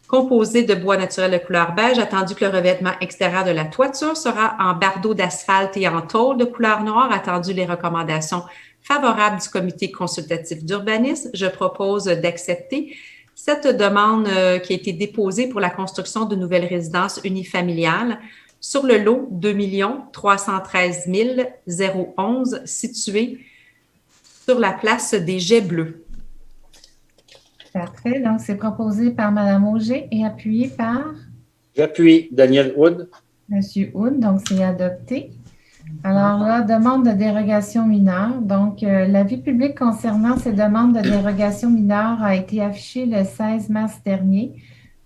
composé de bois naturel de couleur beige, attendu que le revêtement extérieur de la toiture sera en bardeau d'asphalte et en tôle de couleur noire, attendu les recommandations favorables du comité consultatif d'urbanisme. Je propose d'accepter cette demande qui a été déposée pour la construction de nouvelles résidences unifamiliales sur le lot 2 313 011 situé sur la place des Jets bleus. Parfait. Donc, c'est proposé par Mme Auger et appuyé par J'appuie Daniel Hood. M. Hood. Donc, c'est adopté. Alors là, demande de dérogation mineure. Donc, l'avis public concernant ces demandes de dérogation mineure a été affiché le 16 mars dernier.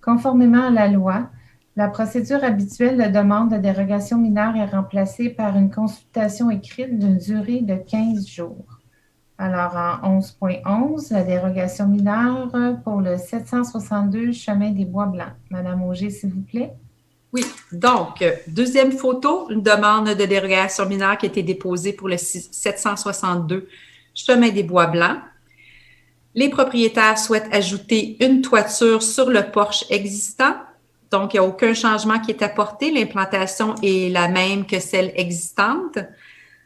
Conformément à la loi, la procédure habituelle de demande de dérogation mineure est remplacée par une consultation écrite d'une durée de 15 jours. Alors, en 11.11, la dérogation mineure pour le 762 chemin des Bois Blancs. Madame Auger, s'il vous plaît. Oui, donc, deuxième photo, une demande de dérogation mineure qui a été déposée pour le 762 chemin des Bois Blancs. Les propriétaires souhaitent ajouter une toiture sur le porche existant. Donc, il n'y a aucun changement qui est apporté. L'implantation est la même que celle existante.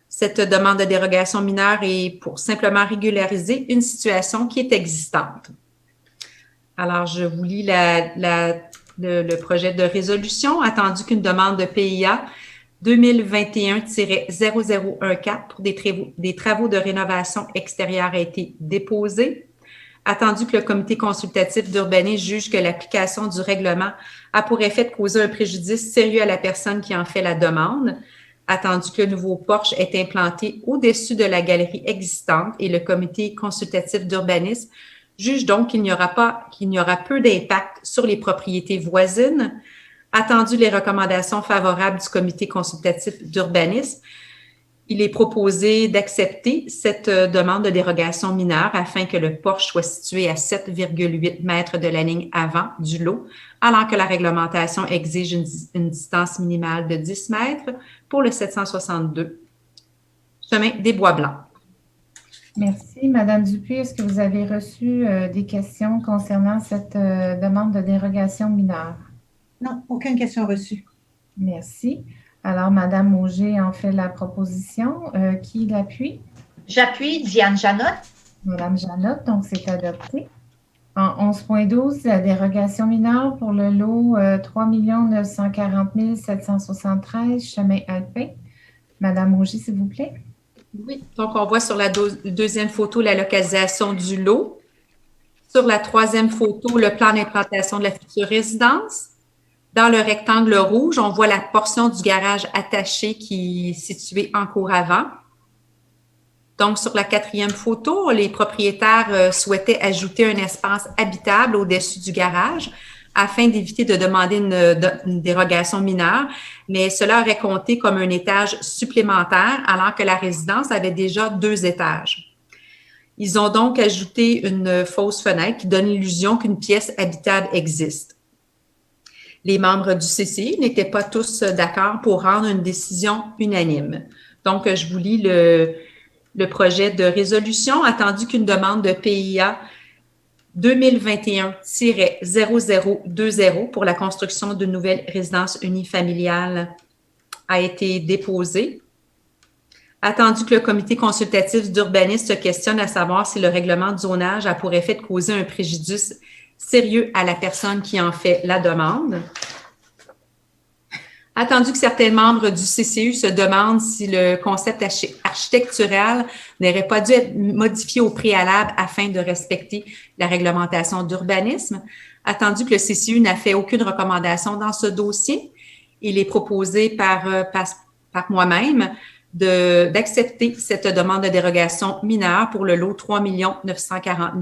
Cette demande de dérogation mineure est pour simplement régulariser une situation qui est existante. Alors, je vous lis le projet de résolution, attendu qu'une demande de PIA 2021-0014 pour des travaux de rénovation extérieure a été déposée. Attendu que le comité consultatif d'urbanisme juge que l'application du règlement a pour effet de causer un préjudice sérieux à la personne qui en fait la demande. Attendu que le nouveau porche est implanté au-dessus de la galerie existante et le comité consultatif d'urbanisme juge donc qu'il y aura peu d'impact sur les propriétés voisines. Attendu les recommandations favorables du comité consultatif d'urbanisme, il est proposé d'accepter cette demande de dérogation mineure afin que le porche soit situé à 7,8 mètres de la ligne avant du lot, alors que la réglementation exige une distance minimale de 10 mètres pour le 762 chemin des Bois Blancs. Merci. Madame Dupuis, est-ce que vous avez reçu des questions concernant cette demande de dérogation mineure? Non, aucune question reçue. Merci. Alors, Madame Auger en fait la proposition. Qui l'appuie? J'appuie Diane Janotte. Madame Janotte, donc c'est adopté. En 11.12, la dérogation mineure pour le lot 3 940 773 chemin alpin. Madame Auger, s'il vous plaît. Oui, donc on voit sur la deuxième photo la localisation du lot. Sur la troisième photo, le plan d'implantation de la future résidence. Dans le rectangle rouge, on voit la portion du garage attaché qui est située en cour avant. Donc, sur la quatrième photo, les propriétaires souhaitaient ajouter un espace habitable au-dessus du garage afin d'éviter de demander une dérogation mineure, mais cela aurait compté comme un étage supplémentaire alors que la résidence avait déjà 2 étages. Ils ont donc ajouté une fausse fenêtre qui donne l'illusion qu'une pièce habitable existe. Les membres du CCI n'étaient pas tous d'accord pour rendre une décision unanime. Donc, je vous lis le projet de résolution, attendu qu'une demande de PIA 2021-0020 pour la construction de nouvelles résidences unifamiliales a été déposée. Attendu que le comité consultatif d'urbanisme se questionne à savoir si le règlement de zonage a pour effet de causer un préjudice sérieux à la personne qui en fait la demande. Attendu que certains membres du CCU se demandent si le concept architectural n'aurait pas dû être modifié au préalable afin de respecter la réglementation d'urbanisme. Attendu que le CCU n'a fait aucune recommandation dans ce dossier, il est proposé par moi-même d'accepter cette demande de dérogation mineure pour le lot 3 940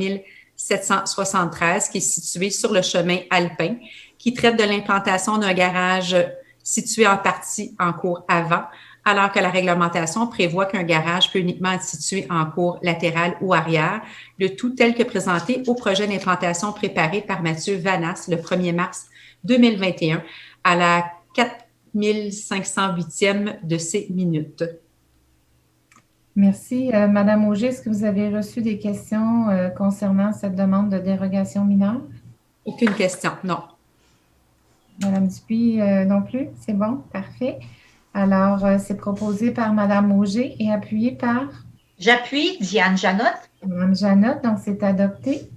773 qui est situé sur le chemin alpin, qui traite de l'implantation d'un garage situé en partie en cour avant, alors que la réglementation prévoit qu'un garage peut uniquement être situé en cour latérale ou arrière, le tout tel que présenté au projet d'implantation préparé par Mathieu Vanasse le 1er mars 2021 à la 4508e de ces minutes. Merci. Madame Auger, est-ce que vous avez reçu des questions concernant cette demande de dérogation mineure? Aucune question, non. Madame Dupuis non plus? C'est bon? Parfait. Alors, c'est proposé par Madame Auger et appuyé par J'appuie Diane Janotte. Madame Janotte, donc c'est adopté.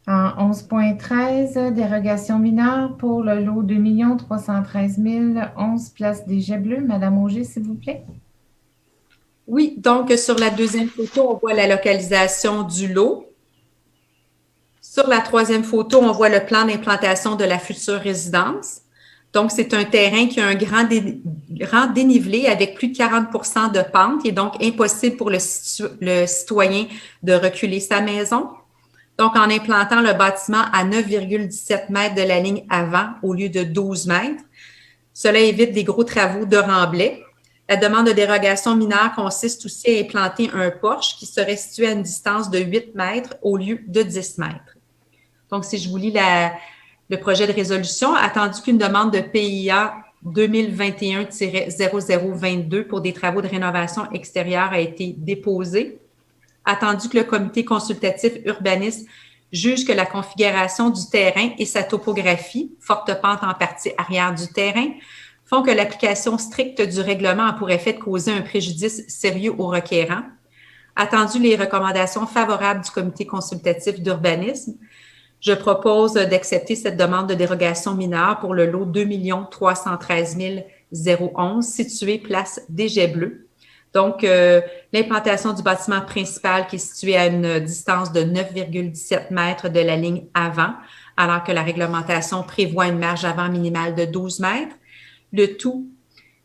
En 11.13, dérogation mineure pour le lot 2 313 011 place des Jets Bleus. Madame Auger, s'il vous plaît. Oui, donc sur la deuxième photo, on voit la localisation du lot. Sur la troisième photo, on voit le plan d'implantation de la future résidence. Donc, c'est un terrain qui a un grand dénivelé avec plus de 40 de pente. Il est donc impossible pour le citoyen de reculer sa maison. Donc, en implantant le bâtiment à 9,17 mètres de la ligne avant au lieu de 12 mètres, cela évite des gros travaux de remblai. La demande de dérogation mineure consiste aussi à implanter un porche qui serait situé à une distance de 8 mètres au lieu de 10 mètres. Donc, si je vous lis le projet de résolution, attendu qu'une demande de PIA 2021-0022 pour des travaux de rénovation extérieure a été déposée, attendu que le comité consultatif urbaniste juge que la configuration du terrain et sa topographie, forte pente en partie arrière du terrain, font que l'application stricte du règlement a pour effet de causer un préjudice sérieux au requérant, attendu les recommandations favorables du comité consultatif d'urbanisme, je propose d'accepter cette demande de dérogation mineure pour le lot 2 313 011 situé place des Jets Bleus. Donc, l'implantation du bâtiment principal qui est situé à une distance de 9,17 mètres de la ligne avant, alors que la réglementation prévoit une marge avant minimale de 12 mètres. Le tout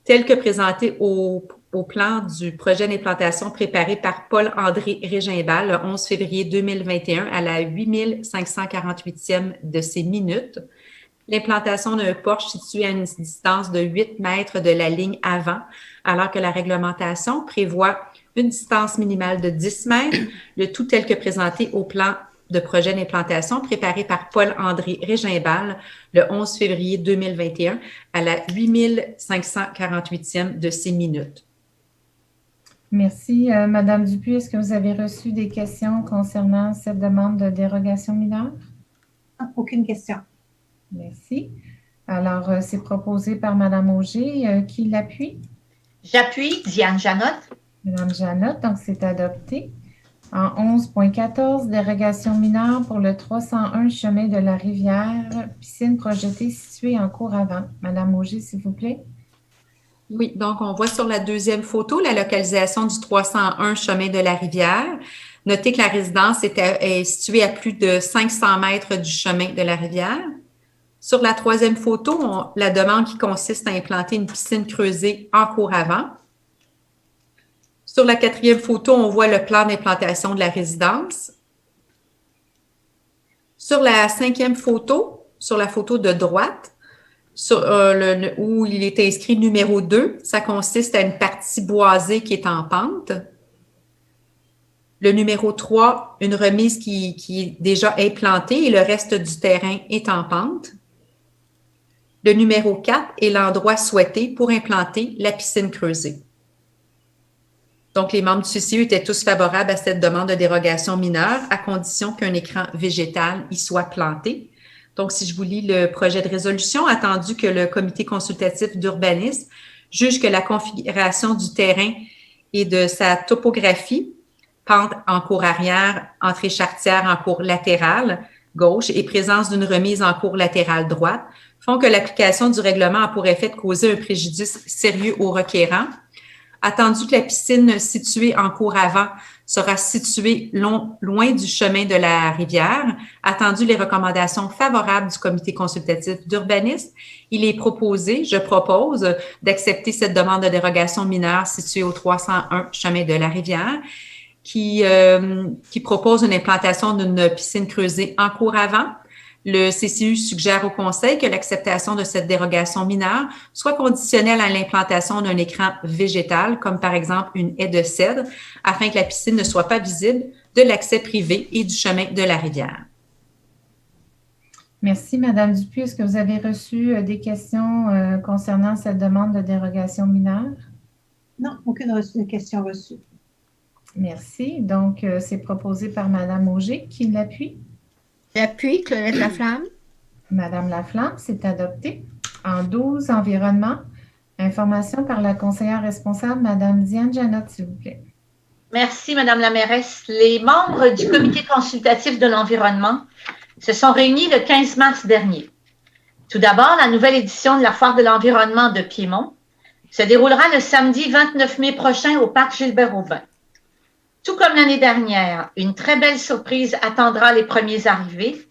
tel que présenté au plan du projet d'implantation préparé par Paul-André Régimbal le 11 février 2021 à la 8548e de ces minutes. L'implantation d'un porche situé à une distance de 8 mètres de la ligne avant, alors que la réglementation prévoit une distance minimale de 10 mètres, le tout tel que présenté au plan de projet d'implantation préparé par Paul-André Régimbal le 11 février 2021 à la 8548e de ces minutes. Merci. Madame Dupuis, est-ce que vous avez reçu des questions concernant cette demande de dérogation mineure? Aucune question. Merci. Alors, c'est proposé par Madame Auger. Qui l'appuie? J'appuie Diane Janotte. Madame Janotte, donc c'est adopté. En 11.14, dérogation mineure pour le 301 chemin de la Rivière, piscine projetée située en cours avant. Madame Auger, s'il vous plaît. Oui, donc on voit sur la deuxième photo la localisation du 301 chemin de la Rivière. Notez que la résidence est située à plus de 500 mètres du chemin de la Rivière. Sur la troisième photo, la demande qui consiste à implanter une piscine creusée en cour avant. Sur la quatrième photo, on voit le plan d'implantation de la résidence. Sur la cinquième photo, sur la photo de droite, où il est inscrit numéro 2, ça consiste à une partie boisée qui est en pente. Le numéro 3, une remise qui est déjà implantée et le reste du terrain est en pente. Le numéro 4 est l'endroit souhaité pour implanter la piscine creusée. Donc, les membres du CCU étaient tous favorables à cette demande de dérogation mineure à condition qu'un écran végétal y soit planté. Donc, si je vous lis le projet de résolution, attendu que le comité consultatif d'urbanisme juge que la configuration du terrain et de sa topographie, pente en cour arrière, entrée charretière en cour latérale gauche et présence d'une remise en cour latérale droite, font que l'application du règlement a pour effet de causer un préjudice sérieux au requérant. Attendu que la piscine située en cour avant sera située loin du chemin de la rivière, attendu les recommandations favorables du comité consultatif d'urbanisme, je propose d'accepter cette demande de dérogation mineure située au 301 chemin de la rivière qui propose une implantation d'une piscine creusée en cour avant. Le CCU suggère au Conseil que l'acceptation de cette dérogation mineure soit conditionnelle à l'implantation d'un écran végétal, comme par exemple une haie de cèdre, afin que la piscine ne soit pas visible de l'accès privé et du chemin de la rivière. Merci, Madame Dupuis. Est-ce que vous avez reçu des questions concernant cette demande de dérogation mineure? Non, aucune question reçue. Merci. Donc, c'est proposé par Madame Auger. Qui l'appuie? J'appuie Claudette Laflamme. Madame Laflamme, c'est adopté. En 12, environnement. Information par la conseillère responsable, Madame Diane Janotte, s'il vous plaît. Merci, Madame la mairesse. Les membres du comité consultatif de l'environnement se sont réunis le 15 mars dernier. Tout d'abord, la nouvelle édition de la Foire de l'environnement de Piémont se déroulera le samedi 29 mai prochain au parc Gilbert-Aubin. Tout comme l'année dernière, une très belle surprise attendra les premiers arrivés.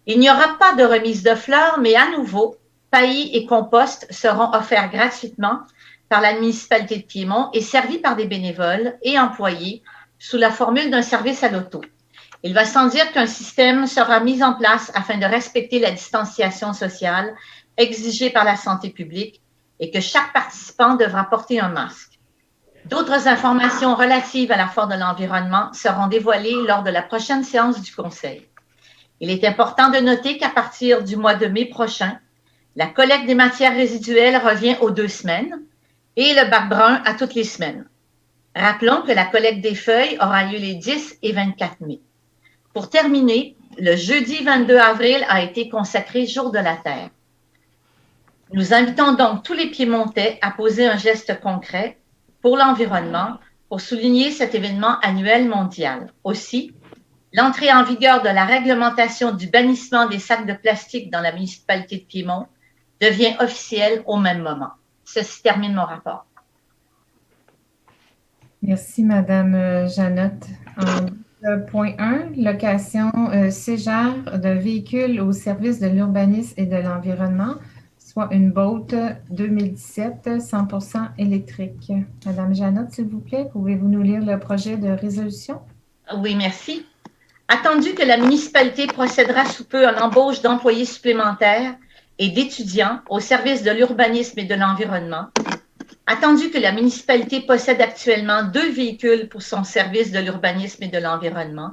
Il n'y aura pas de remise de fleurs, mais à nouveau, paillis et compost seront offerts gratuitement par la municipalité de Piémont et servis par des bénévoles et employés sous la formule d'un service à l'auto. Il va sans dire qu'un système sera mis en place afin de respecter la distanciation sociale exigée par la santé publique et que chaque participant devra porter un masque. D'autres informations relatives à la Foire de l'environnement seront dévoilées lors de la prochaine séance du Conseil. Il est important de noter qu'à partir du mois de mai prochain, la collecte des matières résiduelles revient aux 2 semaines et le bac brun à toutes les semaines. Rappelons que la collecte des feuilles aura lieu les 10 et 24 mai. Pour terminer, le jeudi 22 avril a été consacré Jour de la Terre. Nous invitons donc tous les Piémontais à poser un geste concret pour l'environnement pour souligner cet événement annuel mondial. Aussi, l'entrée en vigueur de la réglementation du bannissement des sacs de plastique dans la municipalité de Piémont devient officielle au même moment. Ceci termine mon rapport. Merci, Madame Janotte. Point 1, location Cégère de véhicules au service de l'urbanisme et de l'environnement, soit une Bolt 2017 100% électrique. Madame Janotte, s'il vous plaît, pouvez-vous nous lire le projet de résolution? Oui, merci. Attendu que la municipalité procédera sous peu à l'embauche d'employés supplémentaires et d'étudiants au service de l'urbanisme et de l'environnement, attendu que la municipalité possède actuellement 2 véhicules pour son service de l'urbanisme et de l'environnement,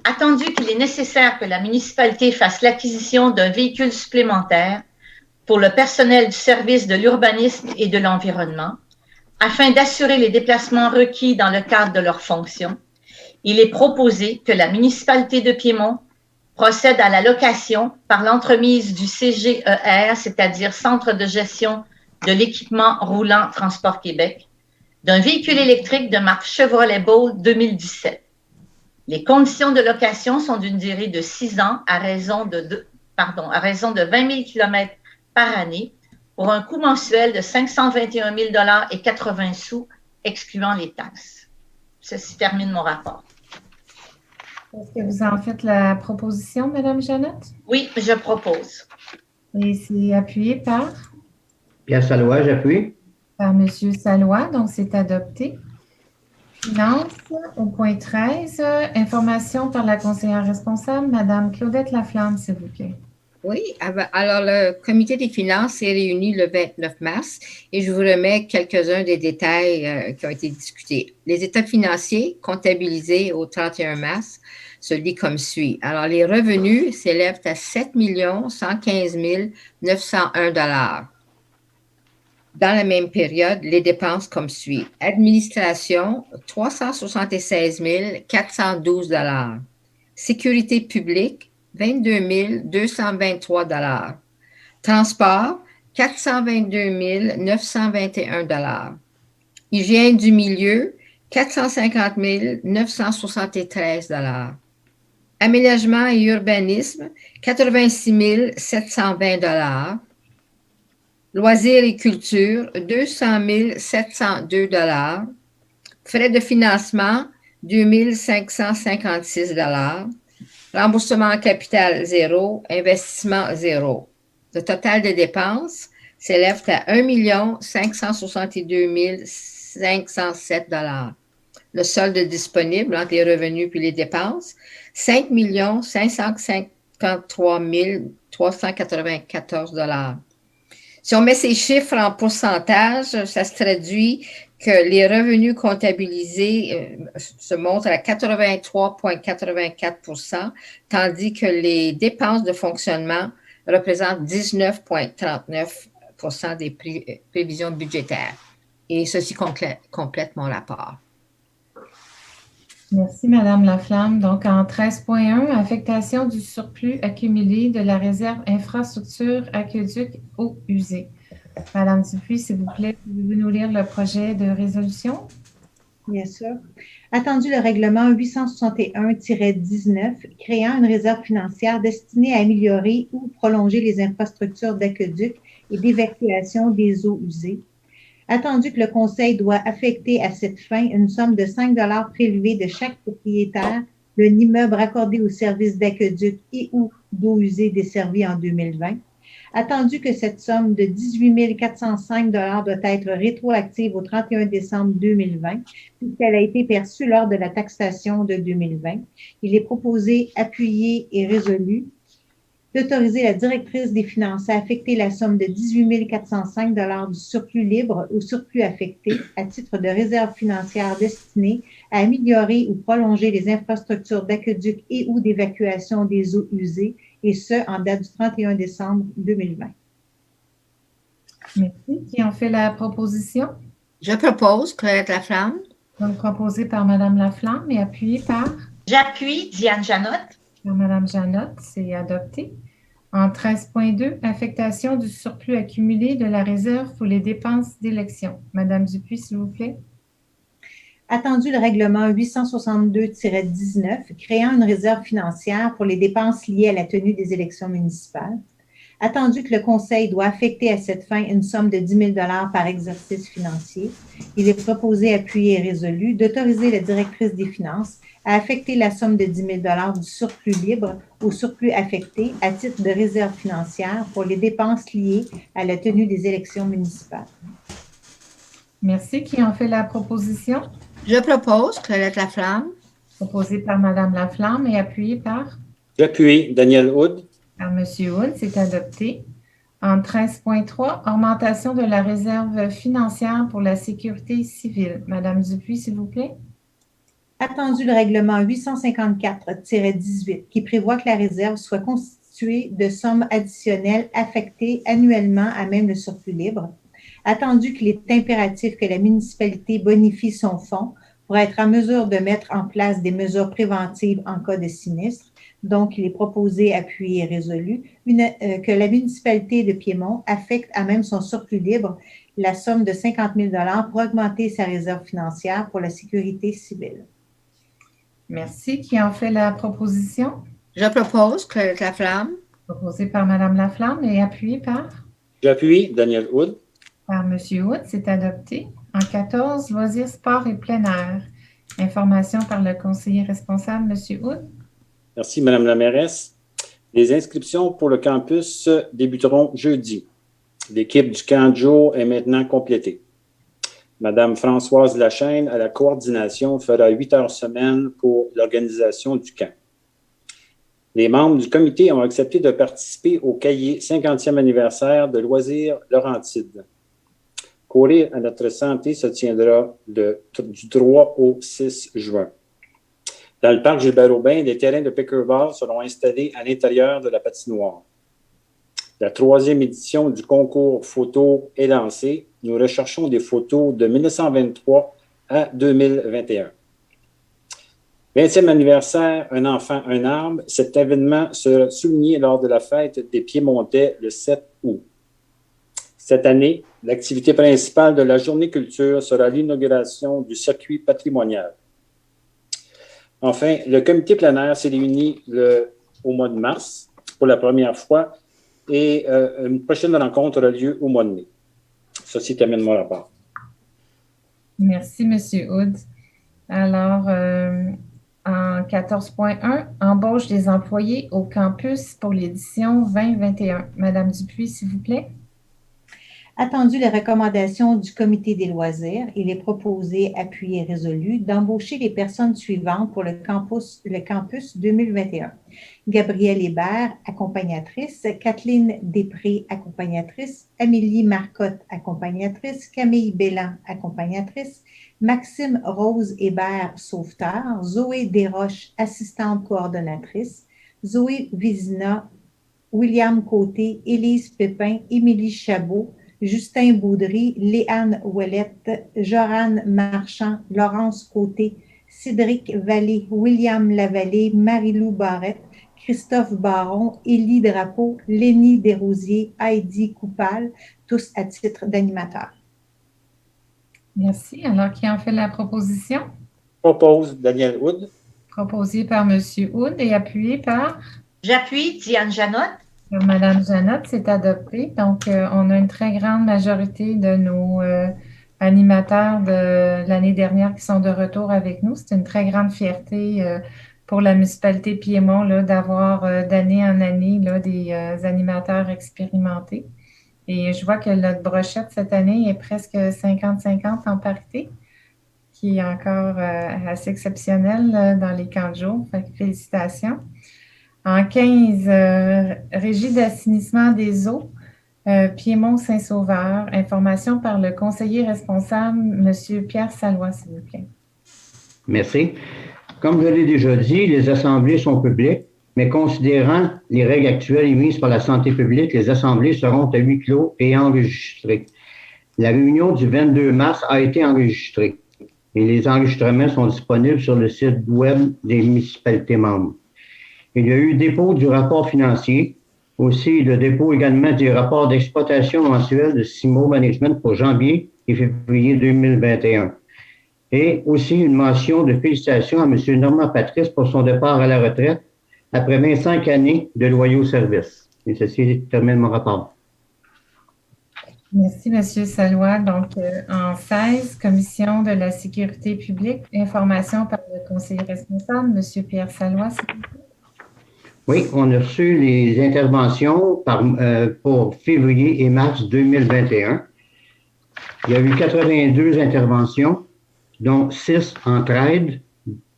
attendu qu'il est nécessaire que la municipalité fasse l'acquisition d'un véhicule supplémentaire pour le personnel du service de l'urbanisme et de l'environnement, afin d'assurer les déplacements requis dans le cadre de leurs fonctions, il est proposé que la municipalité de Piémont procède à la location par l'entremise du CGER, c'est-à-dire Centre de gestion de l'équipement roulant Transport Québec, d'un véhicule électrique de marque Chevrolet Bolt 2017. Les conditions de location sont d'une durée de 6 ans à raison de 20 000 km par année pour un coût mensuel de 521 000 et 80 sous, excluant les taxes. Ceci termine mon rapport. Est-ce que vous en faites la proposition, Madame Janotte? Oui, je propose. Et c'est appuyé par? Pierre Salois, j'appuie. Par Monsieur Salois, donc c'est adopté. Finance, au point 13, information par la conseillère responsable, Madame Claudette Laflamme, s'il vous plaît. Oui, alors le comité des finances s'est réuni le 29 mars et je vous remets quelques-uns des détails qui ont été discutés. Les états financiers comptabilisés au 31 mars se lit comme suit. Alors, les revenus s'élèvent à 7 115 901 $. Dans la même période, les dépenses comme suit. Administration, 376 412 $. Sécurité publique, 22 223 $. Transport, 422 921 $. Hygiène du milieu, 450 973 $. Aménagement et urbanisme, 86 720 $. Loisirs et culture, 200 702 $. Frais de financement, 2 556 $. Remboursement en capital 0, investissement 0. Le total des dépenses s'élève à 1 562 507 $. Le solde disponible entre les revenus puis les dépenses, 5 553 394 $. Si on met ces chiffres en pourcentage, ça se traduit que les revenus comptabilisés se montrent à 83,84 %, tandis que les dépenses de fonctionnement représentent 19,39 % des prévisions budgétaires. Et ceci complète mon rapport. Merci, Madame Laflamme. Donc, en 13.1, affectation du surplus accumulé de la réserve infrastructure aqueduc eau usée. Madame Dupuis, s'il vous plaît, pouvez-vous nous lire le projet de résolution? Bien sûr. Attendu le règlement 861-19 créant une réserve financière destinée à améliorer ou prolonger les infrastructures d'aqueduc et d'évacuation des eaux usées. Attendu que le Conseil doit affecter à cette fin une somme de 5 prélevée de chaque propriétaire d'un immeuble raccordé au service d'aqueduc et ou d'eau usée desservi en 2020. Attendu que cette somme de 18 405 doit être rétroactive au 31 décembre 2020, puisqu'elle a été perçue lors de la taxation de 2020, il est proposé, appuyé et résolu d'autoriser la directrice des finances à affecter la somme de 18 405 du surplus libre au surplus affecté à titre de réserve financière destinée à améliorer ou prolonger les infrastructures d'aqueduc et ou d'évacuation des eaux usées, et ce, en date du 31 décembre 2020. Merci. Qui en fait la proposition? Je propose, Claire Laflamme. Donc, proposé par Madame Laflamme et appuyé par? J'appuie, Diane Janotte. Par Madame Janotte, c'est adopté. En 13.2, affectation du surplus accumulé de la réserve pour les dépenses d'élection. Madame Dupuis, s'il vous plaît. Attendu le règlement 862-19 créant une réserve financière pour les dépenses liées à la tenue des élections municipales. Attendu que le Conseil doit affecter à cette fin une somme de 10 000 par exercice financier, il est proposé, appuyé et résolu d'autoriser la directrice des finances à affecter la somme de 10 000 du surplus libre au surplus affecté à titre de réserve financière pour les dépenses liées à la tenue des élections municipales. Merci. Qui en fait la proposition? Je propose, Claire Laflamme. Proposé par Madame Laflamme et appuyé par? J'appuie. Daniel Hood. Par Monsieur Hood, c'est adopté. En 13.3, augmentation de la réserve financière pour la sécurité civile. Madame Dupuis, s'il vous plaît. Attendu le règlement 854-18 qui prévoit que la réserve soit constituée de sommes additionnelles affectées annuellement à même le surplus libre. Attendu qu'il est impératif que la municipalité bonifie son fonds pour être en mesure de mettre en place des mesures préventives en cas de sinistre. Donc, il est proposé, appuyé et résolu que la municipalité de Piémont affecte à même son surplus libre la somme de 50 000 pour augmenter sa réserve financière pour la sécurité civile. Merci. Qui en fait la proposition? Je propose, Claire Laflamme. Proposé par Madame Laflamme et appuyé par? J'appuie. Daniel Hood. Par Monsieur Hood, c'est adopté. En 14, loisirs, sport et plein air. Information par le conseiller responsable, Monsieur Hood. Merci, Madame la mairesse. Les inscriptions pour le campus débuteront jeudi. L'équipe du camp de jour est maintenant complétée. Madame Françoise Lachaine, à la coordination, fera 8 heures semaine pour l'organisation du camp. Les membres du comité ont accepté de participer au cahier 50e anniversaire de Loisirs Laurentides. Courir à notre santé se tiendra du 3 au 6 juin. Dans le parc Gilbert-Aubin, des terrains de pickleball seront installés à l'intérieur de la patinoire. La 3e édition du concours photo est lancée. Nous recherchons des photos de 1923 à 2021. 20e anniversaire, un enfant, un arbre. Cet événement sera souligné lors de la fête des Piémontais le 7 août. Cette année, l'activité principale de la journée culture sera l'inauguration du circuit patrimonial. Enfin, le comité plein air s'est réuni au mois de mars pour la première fois et une prochaine rencontre aura lieu au mois de mai. Ceci termine mon rapport. Merci, M. Hood. Alors, en 14.1, embauche des employés au campus pour l'édition 2021. Madame Dupuis, s'il vous plaît. Attendu les recommandations du comité des loisirs, il est proposé, appuyé et résolu, d'embaucher les personnes suivantes pour le campus 2021. Gabrielle Hébert, accompagnatrice, Kathleen Després, accompagnatrice, Amélie Marcotte, accompagnatrice, Camille Bélan, accompagnatrice, Maxime Rose Hébert, sauveteur, Zoé Desroches, assistante coordonnatrice, Zoé Vizina, William Côté, Élise Pépin, Émilie Chabot, Justin Boudry, Léane Ouellette, Jorane Marchand, Laurence Côté, Cédric Vallée, William Lavallée, Marie-Lou Barrette, Christophe Baron, Élie Drapeau, Lénie Desrosiers, Heidi Coupal, tous à titre d'animateurs. Merci. Alors, qui en fait la proposition? Propose Daniel Hood. Proposée par M. Hood et appuyée par? J'appuie Diane Janotte. Madame Janotte, c'est adopté. Donc, on a une très grande majorité de nos animateurs de l'année dernière qui sont de retour avec nous. C'est une très grande fierté pour la municipalité Piémont là, d'avoir d'année en année là, des animateurs expérimentés. Et je vois que notre brochette cette année est presque 50-50 en parité, qui est encore assez exceptionnelle dans les camps de jour. Fait que félicitations. En 15, Régie d'assainissement des eaux, Piémont-Saint-Sauveur. Information par le conseiller responsable, M. Pierre Salois, s'il vous plaît. Merci. Comme je l'ai déjà dit, les assemblées sont publiques, mais considérant les règles actuelles émises par la santé publique, les assemblées seront à huis clos et enregistrées. La réunion du 22 mars a été enregistrée et les enregistrements sont disponibles sur le site web des municipalités membres. Il y a eu dépôt du rapport financier, aussi le dépôt également du rapport d'exploitation mensuel de CIMO Management pour janvier et février 2021. Et aussi une mention de félicitations à M. Normand Patrice pour son départ à la retraite après 25 années de loyaux services. Et ceci termine mon rapport. Merci, M. Salois. Donc, en 16, Commission de la sécurité publique, information par le conseiller responsable, M. Pierre Salois, s'il vous plaît. Oui, on a reçu les interventions pour février et mars 2021. Il y a eu 82 interventions, dont 6 entraides,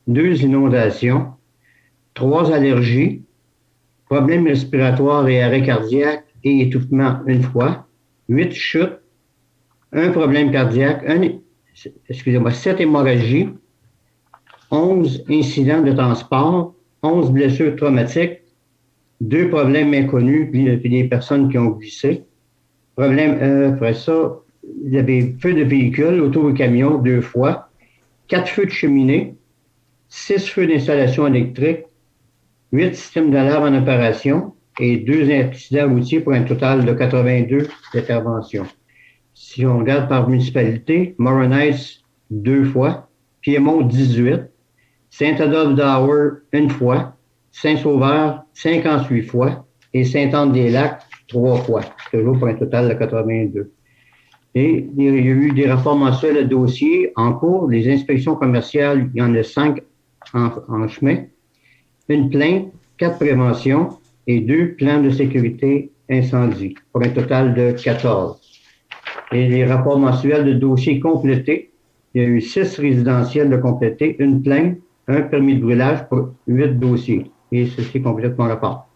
2 inondations, 3 allergies, problèmes respiratoires et arrêt cardiaque et étouffement une fois, 8 chutes, 1 problème cardiaque, 7 hémorragies, 11 incidents de transport, 11 blessures traumatiques, 2 problèmes inconnus, puis des personnes qui ont glissé. Après ça, il y avait feu de véhicule, auto et camion 2 fois, 4 feux de cheminée, 6 feux d'installation électrique, 8 systèmes d'alarme en opération et 2 accidents routiers pour un total de 82 interventions. Si on regarde par municipalité, Morin Heights 2 fois, Piémont 18, Saint-Adolphe-d'Auer 1 fois, Saint-Sauveur 58 fois et Sainte-Anne-des-Lacs 3 fois, toujours pour un total de 82. Et il y a eu des rapports mensuels de dossiers en cours. Les inspections commerciales, il y en a 5 en chemin. Une plainte, 4 préventions et 2 plans de sécurité incendie, pour un total de 14. Et les rapports mensuels de dossiers complétés, il y a eu 6 résidentiels de complétés, une plainte, un permis de brûlage pour 8 dossiers. Et ceci complète mon rapport.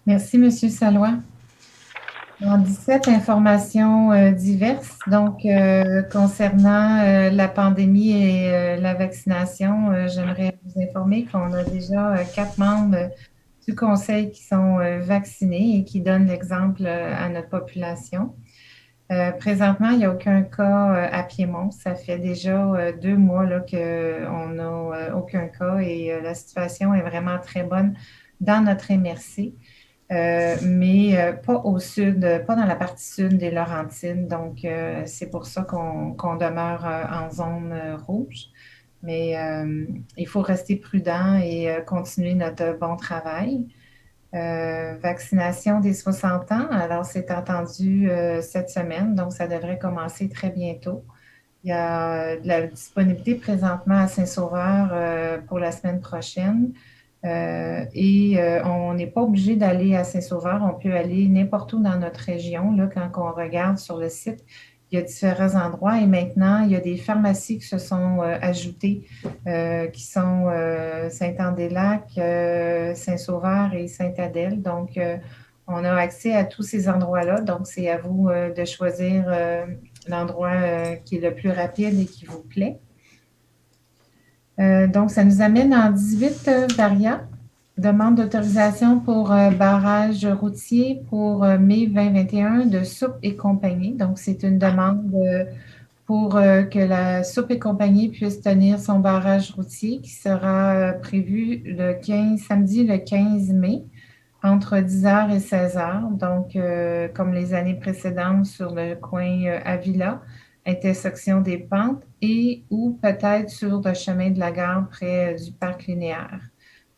Merci, M. Salois. En 17, informations diverses. Donc, concernant la pandémie et la vaccination, j'aimerais vous informer qu'on a déjà 4 membres du Conseil qui sont vaccinés et qui donnent l'exemple à notre population. Présentement, il n'y a aucun cas à Piémont. Ça fait déjà 2 mois qu'on n'a aucun cas et la situation est vraiment très bonne dans notre MRC. Mais pas au sud, pas dans la partie sud des Laurentides. Donc, c'est pour ça qu'on demeure en zone rouge. Mais il faut rester prudent et continuer notre bon travail. Vaccination des 60 ans, alors c'est entendu cette semaine, donc ça devrait commencer très bientôt. Il y a de la disponibilité présentement à Saint-Sauveur pour la semaine prochaine. On n'est pas obligé d'aller à Saint-Sauveur, on peut aller n'importe où dans notre région. Là, quand on regarde sur le site, il y a différents endroits et maintenant, il y a des pharmacies qui se sont ajoutées, qui sont Saint-Anne-des-Lacs, Saint-Sauveur et Sainte-Adèle. Donc, on a accès à tous ces endroits-là. Donc, c'est à vous de choisir l'endroit qui est le plus rapide et qui vous plaît. Donc, ça nous amène en 18 variants. Demande d'autorisation pour barrage routier pour mai 2021 de Soupe et compagnie. Donc, c'est une demande pour que la Soupe et compagnie puisse tenir son barrage routier qui sera prévu samedi le 15 mai entre 10h et 16h. Donc, comme les années précédentes sur le coin Avila, intersection des Pentes et ou peut-être sur le chemin de la gare près du parc linéaire.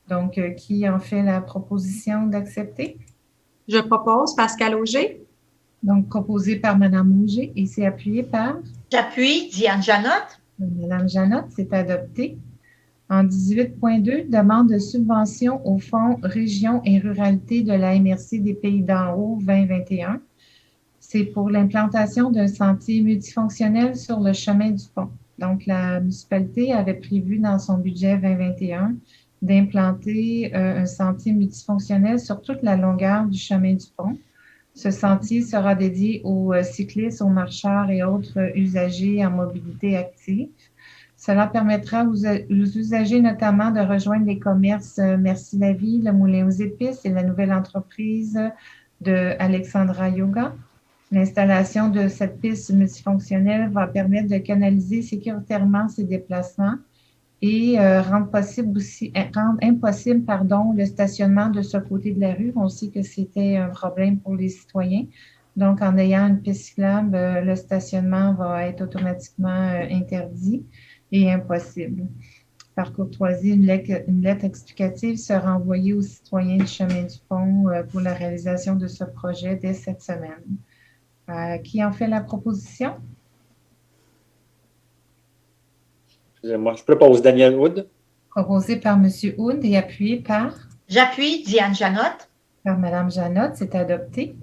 Donc, qui en fait la proposition d'accepter? Je propose Pascal Auger. Donc, proposé par Mme Auger et c'est appuyé par? J'appuie Diane Janotte. Mme Janotte, c'est adopté. En 18.2, demande de subvention au Fonds Région et Ruralité de la MRC des Pays d'en haut 2021. C'est pour l'implantation d'un sentier multifonctionnel sur le chemin du pont. Donc, la municipalité avait prévu dans son budget 2021 d'implanter un sentier multifonctionnel sur toute la longueur du chemin du pont. Ce sentier sera dédié aux cyclistes, aux marcheurs et autres usagers en mobilité active. Cela permettra aux usagers notamment de rejoindre les commerces Merci la Vie, le Moulin aux Épices et la nouvelle entreprise de Alexandra Yoga. L'installation de cette piste multifonctionnelle va permettre de canaliser sécuritairement ces déplacements et rendre impossible le stationnement de ce côté de la rue. On sait que c'était un problème pour les citoyens. Donc, en ayant une piste cyclable, le stationnement va être automatiquement interdit et impossible. Par courtoisie, une lettre explicative sera envoyée aux citoyens du chemin du pont pour la réalisation de ce projet dès cette semaine. Qui en fait la proposition? Excusez-moi, je propose Daniel Hood. Proposé par M. Hood et appuyé par? J'appuie Diane Janotte. Par Mme Janotte, c'est adopté.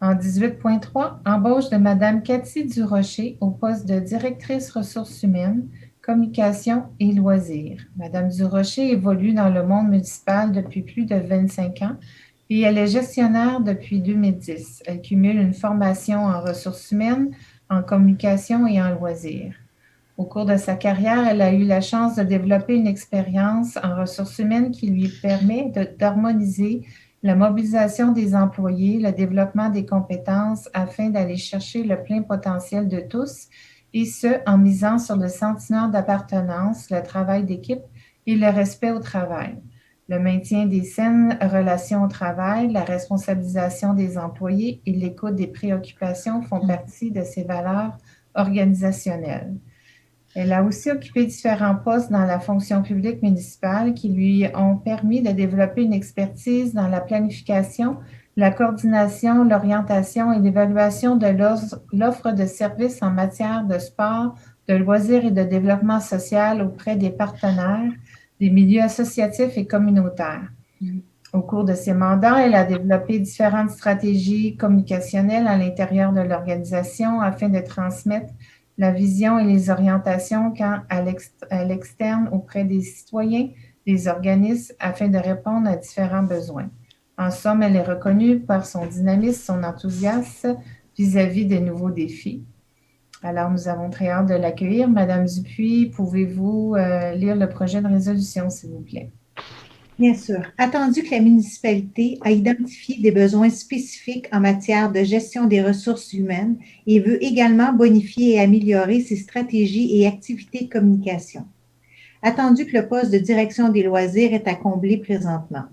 En 18.3, embauche de Mme Cathy Durocher au poste de directrice ressources humaines, communication et loisirs. Mme Durocher évolue dans le monde municipal depuis plus de 25 ans et elle est gestionnaire depuis 2010. Elle cumule une formation en ressources humaines, en communication et en loisirs. Au cours de sa carrière, elle a eu la chance de développer une expérience en ressources humaines qui lui permet d'harmoniser la mobilisation des employés, le développement des compétences afin d'aller chercher le plein potentiel de tous, et ce, en misant sur le sentiment d'appartenance, le travail d'équipe et le respect au travail. Le maintien des saines relations au travail, la responsabilisation des employés et l'écoute des préoccupations font partie de ses valeurs organisationnelles. Elle a aussi occupé différents postes dans la fonction publique municipale qui lui ont permis de développer une expertise dans la planification, la coordination, l'orientation et l'évaluation de l'offre de services en matière de sport, de loisirs et de développement social auprès des partenaires, des milieux associatifs et communautaires. Au cours de ses mandats, elle a développé différentes stratégies communicationnelles à l'intérieur de l'organisation afin de transmettre la vision et les orientations à l'externe auprès des citoyens, des organismes, afin de répondre à différents besoins. En somme, elle est reconnue par son dynamisme, son enthousiasme vis-à-vis des nouveaux défis. Alors, nous avons très hâte de l'accueillir. Madame Dupuis, pouvez-vous lire le projet de résolution, s'il vous plaît? Bien sûr. Attendu que la municipalité a identifié des besoins spécifiques en matière de gestion des ressources humaines et veut également bonifier et améliorer ses stratégies et activités de communication. Attendu que le poste de direction des loisirs est à combler présentement.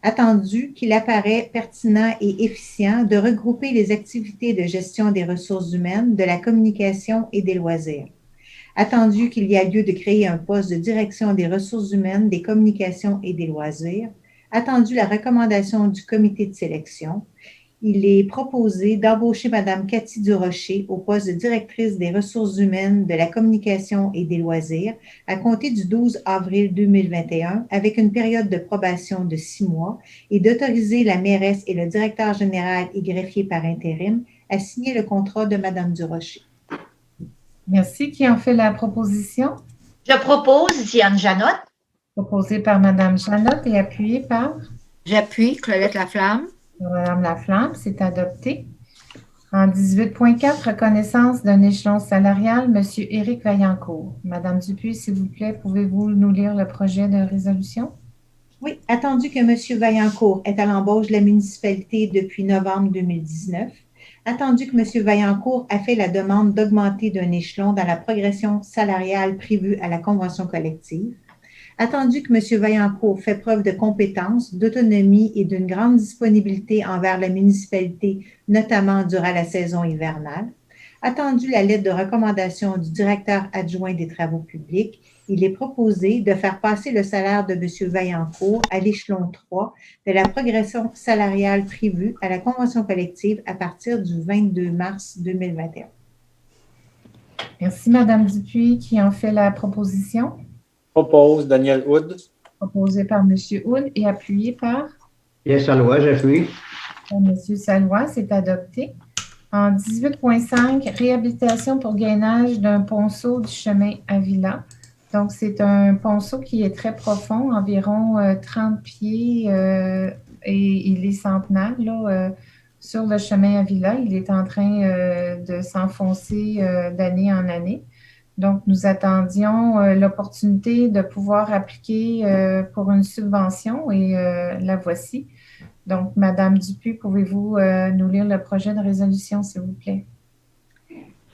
Attendu qu'il apparaît pertinent et efficient de regrouper les activités de gestion des ressources humaines, de la communication et des loisirs. Attendu qu'il y a lieu de créer un poste de direction des ressources humaines, des communications et des loisirs. Attendu la recommandation du comité de sélection. Il est proposé d'embaucher Mme Cathy Durocher au poste de directrice des ressources humaines, de la communication et des loisirs à compter du 12 avril 2021 avec une période de probation de 6 mois et d'autoriser la mairesse et le directeur général et greffier par intérim à signer le contrat de Mme Durocher. Merci. Qui en fait la proposition? Je propose Diane Janotte. Proposé par Mme Janotte et appuyé par? J'appuie Claudette Laflamme. Mme Laflamme, c'est adopté. En 18.4, reconnaissance d'un échelon salarial, M. Éric Vaillancourt. Madame Dupuis, s'il vous plaît, pouvez-vous nous lire le projet de résolution? Oui, attendu que M. Vaillancourt est à l'embauche de la municipalité depuis novembre 2019, Attendu que M. Vaillancourt a fait la demande d'augmenter d'un échelon dans la progression salariale prévue à la convention collective. Attendu que M. Vaillancourt fait preuve de compétence, d'autonomie et d'une grande disponibilité envers la municipalité, notamment durant la saison hivernale. Attendu la lettre de recommandation du directeur adjoint des travaux publics, il est proposé de faire passer le salaire de M. Vaillancourt à l'échelon 3 de la progression salariale prévue à la convention collective à partir du 22 mars 2021. Merci, Mme Dupuis, qui en fait la proposition. Propose Daniel Hood. Proposé par M. Hood et appuyé par Pierre Salois, j'appuie. M. Salois, c'est adopté. En 18.5, réhabilitation pour gainage d'un ponceau du chemin Avila. Donc, c'est un ponceau qui est très profond, environ 30 pieds, et il est centenaire, là, sur le chemin Avila. Il est en train de s'enfoncer d'année en année. Donc, nous attendions l'opportunité de pouvoir appliquer pour une subvention et la voici. Donc, Madame Dupuis, pouvez-vous nous lire le projet de résolution, s'il vous plaît?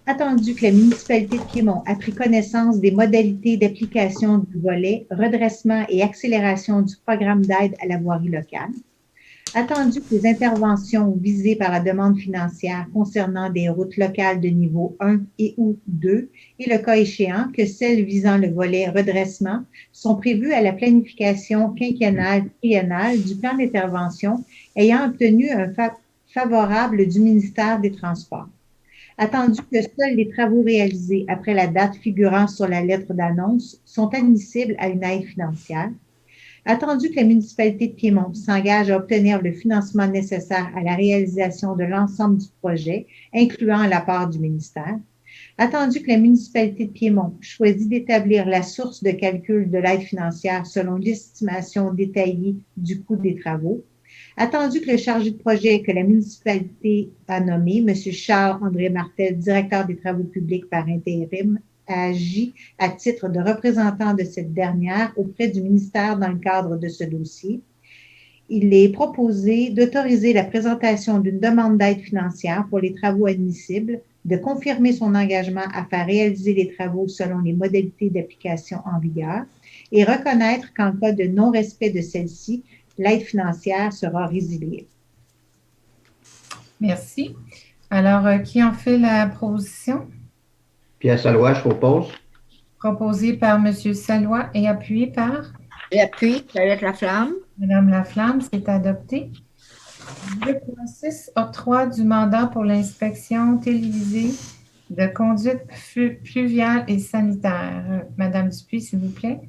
Attendu que la municipalité de Piémont a pris connaissance des modalités d'application du volet redressement et accélération du programme d'aide à la voirie locale. Attendu que les interventions visées par la demande financière concernant des routes locales de niveau 1 et ou 2 et le cas échéant que celles visant le volet redressement sont prévues à la planification quinquennale triennale du plan d'intervention ayant obtenu un favorable du ministère des Transports. Attendu que seuls les travaux réalisés après la date figurant sur la lettre d'annonce sont admissibles à une aide financière. Attendu que la municipalité de Piémont s'engage à obtenir le financement nécessaire à la réalisation de l'ensemble du projet, incluant la part du ministère. Attendu que la municipalité de Piémont choisit d'établir la source de calcul de l'aide financière selon l'estimation détaillée du coût des travaux. Attendu que le chargé de projet que la municipalité a nommé, M. Charles-André Martel, directeur des travaux publics par intérim, a agi à titre de représentant de cette dernière auprès du ministère dans le cadre de ce dossier. Il est proposé d'autoriser la présentation d'une demande d'aide financière pour les travaux admissibles, de confirmer son engagement à faire réaliser les travaux selon les modalités d'application en vigueur et reconnaître qu'en cas de non-respect de celle-ci, l'aide financière sera résiliée. Merci. Alors, qui en fait la proposition? Pierre Salois, je propose. Proposé par M. Salois et appuyé par J'appuie, Claudette Laflamme. Mme Laflamme, c'est adopté. 2.6, octroi du mandat pour l'inspection télévisée de conduite pluviale et sanitaire. Madame Dupuis, s'il vous plaît.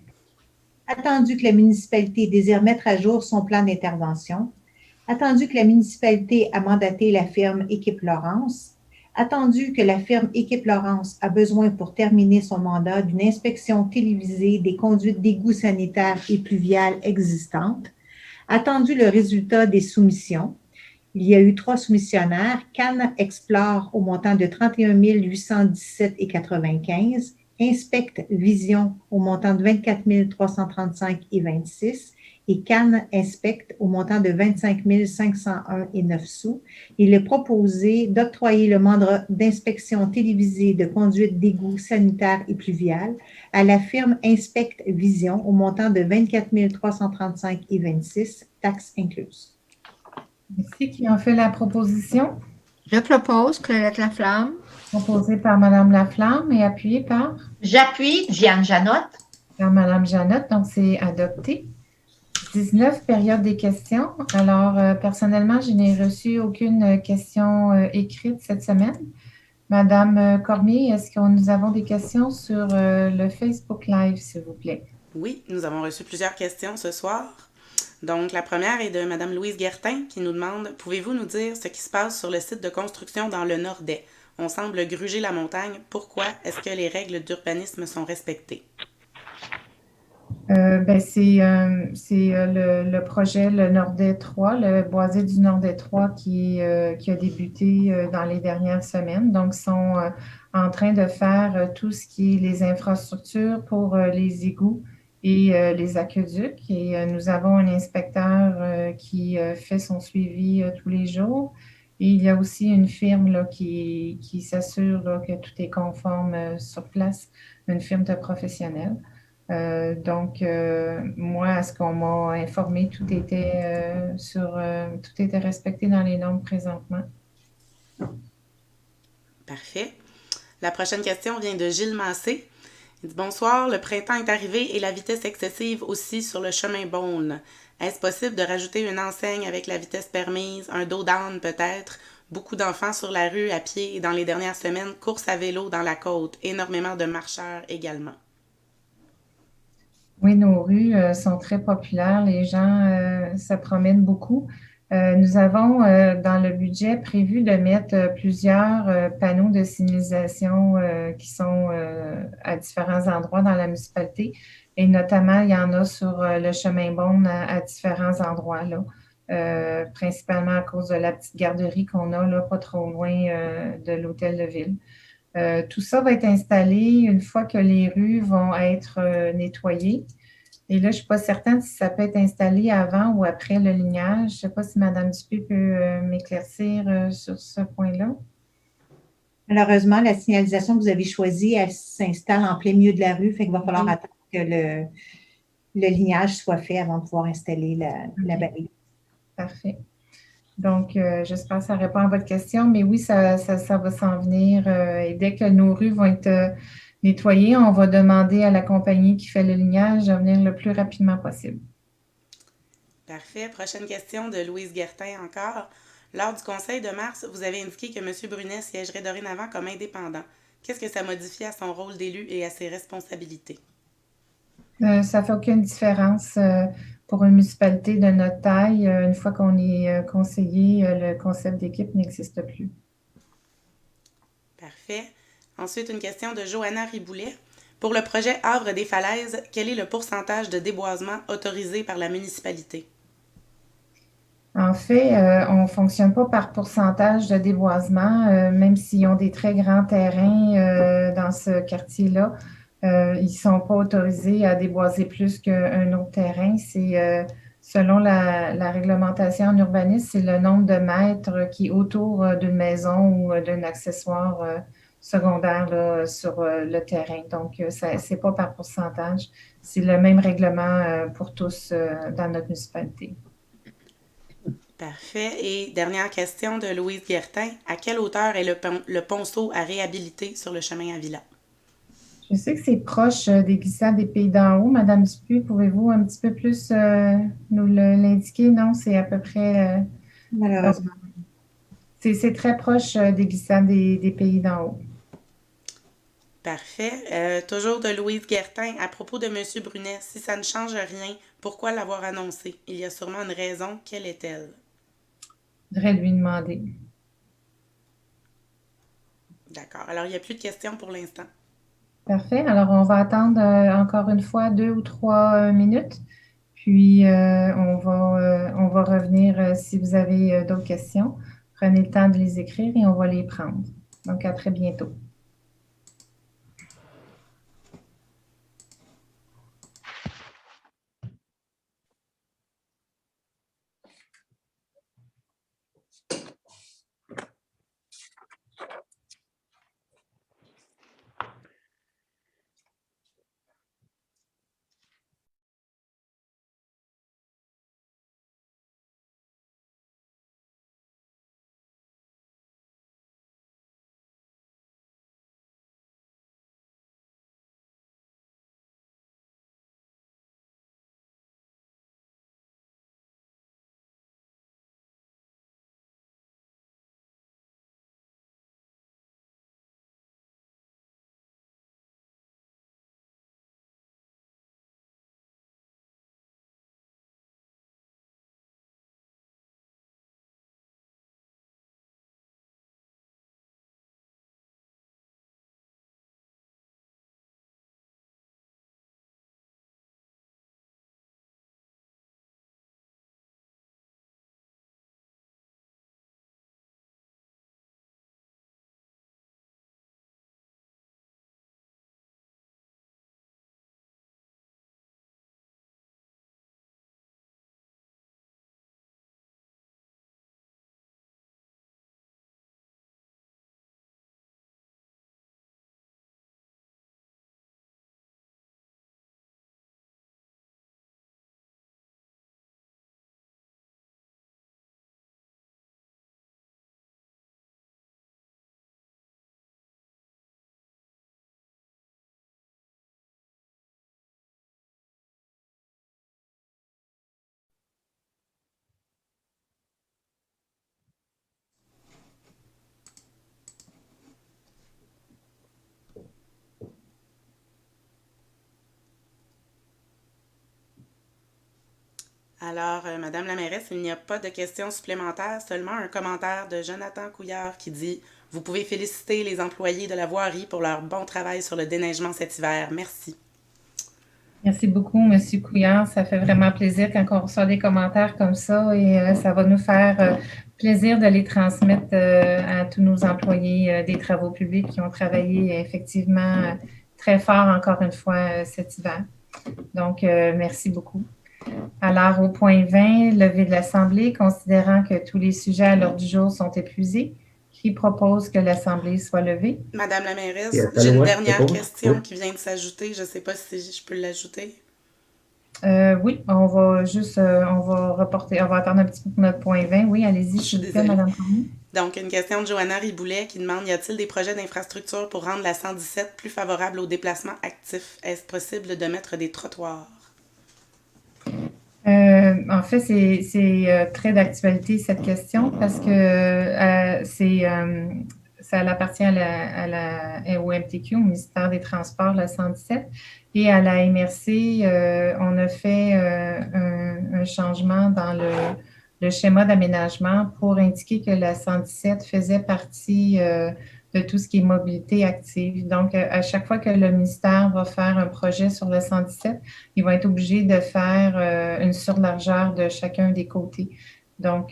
Attendu que la municipalité désire mettre à jour son plan d'intervention. Attendu que la municipalité a mandaté la firme Équipe Laurence. Attendu que la firme Équipe Laurence a besoin pour terminer son mandat d'une inspection télévisée des conduites d'égouts sanitaires et pluviales existantes. Attendu le résultat des soumissions. Il y a eu 3 soumissionnaires, Cannes Explore au montant de 31 817,95, Inspect Vision au montant de 24 335,26 et Cannes Inspect au montant de 25 501,9 sous. Il est proposé d'octroyer le mandat d'inspection télévisée de conduite d'égouts sanitaires et pluviales à la firme Inspect Vision au montant de 24 335,26, taxes incluses. Merci. Qui en fait la proposition? Je propose Claudette Laflamme. Proposé par Mme Laflamme et appuyé par? J'appuie, Diane Janotte. Par Mme Janotte, donc c'est adopté. 19, période des questions. Alors, personnellement, je n'ai reçu aucune question écrite cette semaine. Madame Cormier, est-ce que nous avons des questions sur le Facebook Live, s'il vous plaît? Oui, nous avons reçu plusieurs questions ce soir. Donc, la première est de Mme Louise Guertin qui nous demande « Pouvez-vous nous dire ce qui se passe sur le site de construction dans le Nordais? On semble gruger la montagne. Pourquoi est-ce que les règles d'urbanisme sont respectées? » C'est le projet Le Nordais 3, le boisé du Nordais 3 qui a débuté dans les dernières semaines. Donc, ils sont en train de faire tout ce qui est les infrastructures pour les égouts et les aqueducs. Et nous avons un inspecteur qui fait son suivi tous les jours. Et il y a aussi une firme là, qui s'assure là, que tout est conforme sur place, une firme de professionnels. Donc, moi, à ce qu'on m'a informé, tout était tout était respecté dans les normes présentement. Parfait. La prochaine question vient de Gilles Massé. Il dit bonsoir, le printemps est arrivé et la vitesse excessive aussi sur le chemin Beaune. Est-ce possible de rajouter une enseigne avec la vitesse permise, un dos down peut-être? Beaucoup d'enfants sur la rue à pied et dans les dernières semaines, course à vélo dans la côte, énormément de marcheurs également. Oui, nos rues sont très populaires. Les gens se promènent beaucoup. Nous avons dans le budget prévu de mettre plusieurs panneaux de signalisation qui sont à différents endroits dans la municipalité. Et notamment, il y en a sur le chemin Beaune à différents endroits, là. Principalement à cause de la petite garderie qu'on a là, pas trop loin de l'hôtel de ville. Tout ça va être installé une fois que les rues vont être nettoyées. Et là, je ne suis pas certaine si ça peut être installé avant ou après le lignage. Je ne sais pas si Mme Dupé peut m'éclaircir sur ce point-là. Malheureusement, la signalisation que vous avez choisie, elle s'installe en plein milieu de la rue, fait qu'il va falloir attendre que le lignage soit fait avant de pouvoir installer la balise. Parfait. Donc, j'espère que ça répond à votre question, mais oui, ça va s'en venir. Et dès que nos rues vont être nettoyées, on va demander à la compagnie qui fait le lignage de venir le plus rapidement possible. Parfait. Prochaine question de Louise Guertin encore. Lors du conseil de mars, vous avez indiqué que M. Brunet siégerait dorénavant comme indépendant. Qu'est-ce que ça modifie à son rôle d'élu et à ses responsabilités? Ça ne fait aucune différence pour une municipalité de notre taille. Une fois qu'on est conseiller, le concept d'équipe n'existe plus. Parfait. Ensuite, une question de Johanna Riboulet. Pour le projet Havre des Falaises, quel est le pourcentage de déboisement autorisé par la municipalité? En fait, on ne fonctionne pas par pourcentage de déboisement, même s'ils ont des très grands terrains dans ce quartier-là. Ils ne sont pas autorisés à déboiser plus qu'un autre terrain. C'est selon la réglementation en urbanisme, c'est le nombre de mètres qui est autour d'une maison ou d'un accessoire secondaire là, sur le terrain. Donc, ce n'est pas par pourcentage. C'est le même règlement pour tous dans notre municipalité. Parfait. Et dernière question de Louise Guertin. À quelle hauteur est le ponceau à réhabiliter sur le chemin à Villa? Je sais que c'est proche des glissades des Pays d'en haut. Madame Dupuis, pouvez-vous un petit peu plus nous l'indiquer? Non, c'est à peu près... Malheureusement. C'est très proche des glissades des Pays d'en haut. Parfait. Toujours de Louise Guertin. À propos de M. Brunet, si ça ne change rien, pourquoi l'avoir annoncé? Il y a sûrement une raison. Quelle est-elle? Je voudrais lui demander. D'accord. Alors, il n'y a plus de questions pour l'instant. Parfait. Alors, on va attendre encore une fois 2 ou 3 minutes. Puis, on va revenir si vous avez d'autres questions. Prenez le temps de les écrire et on va les prendre. Donc, à très bientôt. Alors, Madame la mairesse, il n'y a pas de questions supplémentaires, seulement un commentaire de Jonathan Couillard qui dit « Vous pouvez féliciter les employés de la voirie pour leur bon travail sur le déneigement cet hiver. Merci. » Merci beaucoup, M. Couillard. Ça fait vraiment plaisir quand on reçoit des commentaires comme ça et ça va nous faire plaisir de les transmettre à tous nos employés des travaux publics qui ont travaillé effectivement très fort encore une fois cet hiver. Donc, merci beaucoup. Alors, au point 20, levée de l'Assemblée, considérant que tous les sujets à l'ordre du jour sont épuisés, qui propose que l'Assemblée soit levée? Madame la mairesse, j'ai une dernière question qui vient de s'ajouter. Je ne sais pas si je peux l'ajouter. Oui, on va juste, on va attendre un petit peu pour notre point 20. Oui, allez-y, s'il vous plaît, Madame Cormier. Donc, une question de Johanna Riboulet qui demande, y a-t-il des projets d'infrastructure pour rendre la 117 plus favorable aux déplacements actifs? Est-ce possible de mettre des trottoirs? En fait, c'est très d'actualité cette question parce que ça appartient au MTQ, au ministère des Transports, la 117, et à la MRC, on a fait un changement dans le schéma d'aménagement pour indiquer que la 117 faisait partie de tout ce qui est mobilité active. Donc, à chaque fois que le ministère va faire un projet sur le 117, ils vont être obligés de faire une surlargeur de chacun des côtés. Donc,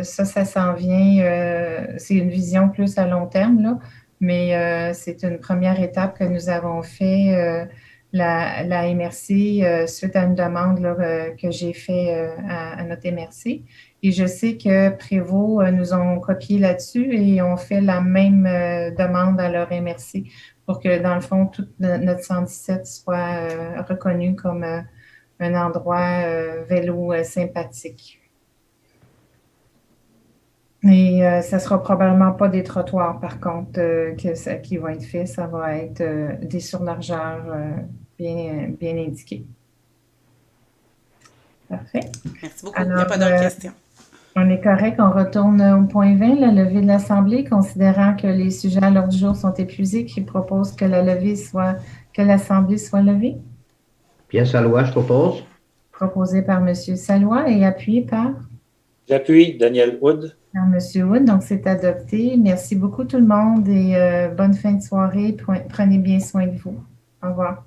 ça s'en vient. C'est une vision plus à long terme, là, mais c'est une première étape que nous avons fait, la MRC, suite à une demande là, que j'ai faite à notre MRC. Et je sais que Prévost nous ont copié là-dessus et ont fait la même demande à leur MRC pour que, dans le fond, toute notre 117 soit reconnu comme un endroit vélo sympathique. Et ça ne sera probablement pas des trottoirs, par contre, qui vont être faits. Ça va être des surlargeurs bien indiqués. Parfait. Merci beaucoup. Alors, il n'y a pas d'autres questions. On est correct. On retourne au point 20, la levée de l'Assemblée, considérant que les sujets à l'ordre du jour sont épuisés, qui propose que l'Assemblée soit levée. Pierre Salois, je propose. Proposé par M. Salois et appuyé par? J'appuie, Daniel Hood. Par M. Hood, donc c'est adopté. Merci beaucoup tout le monde et bonne fin de soirée. Prenez bien soin de vous. Au revoir.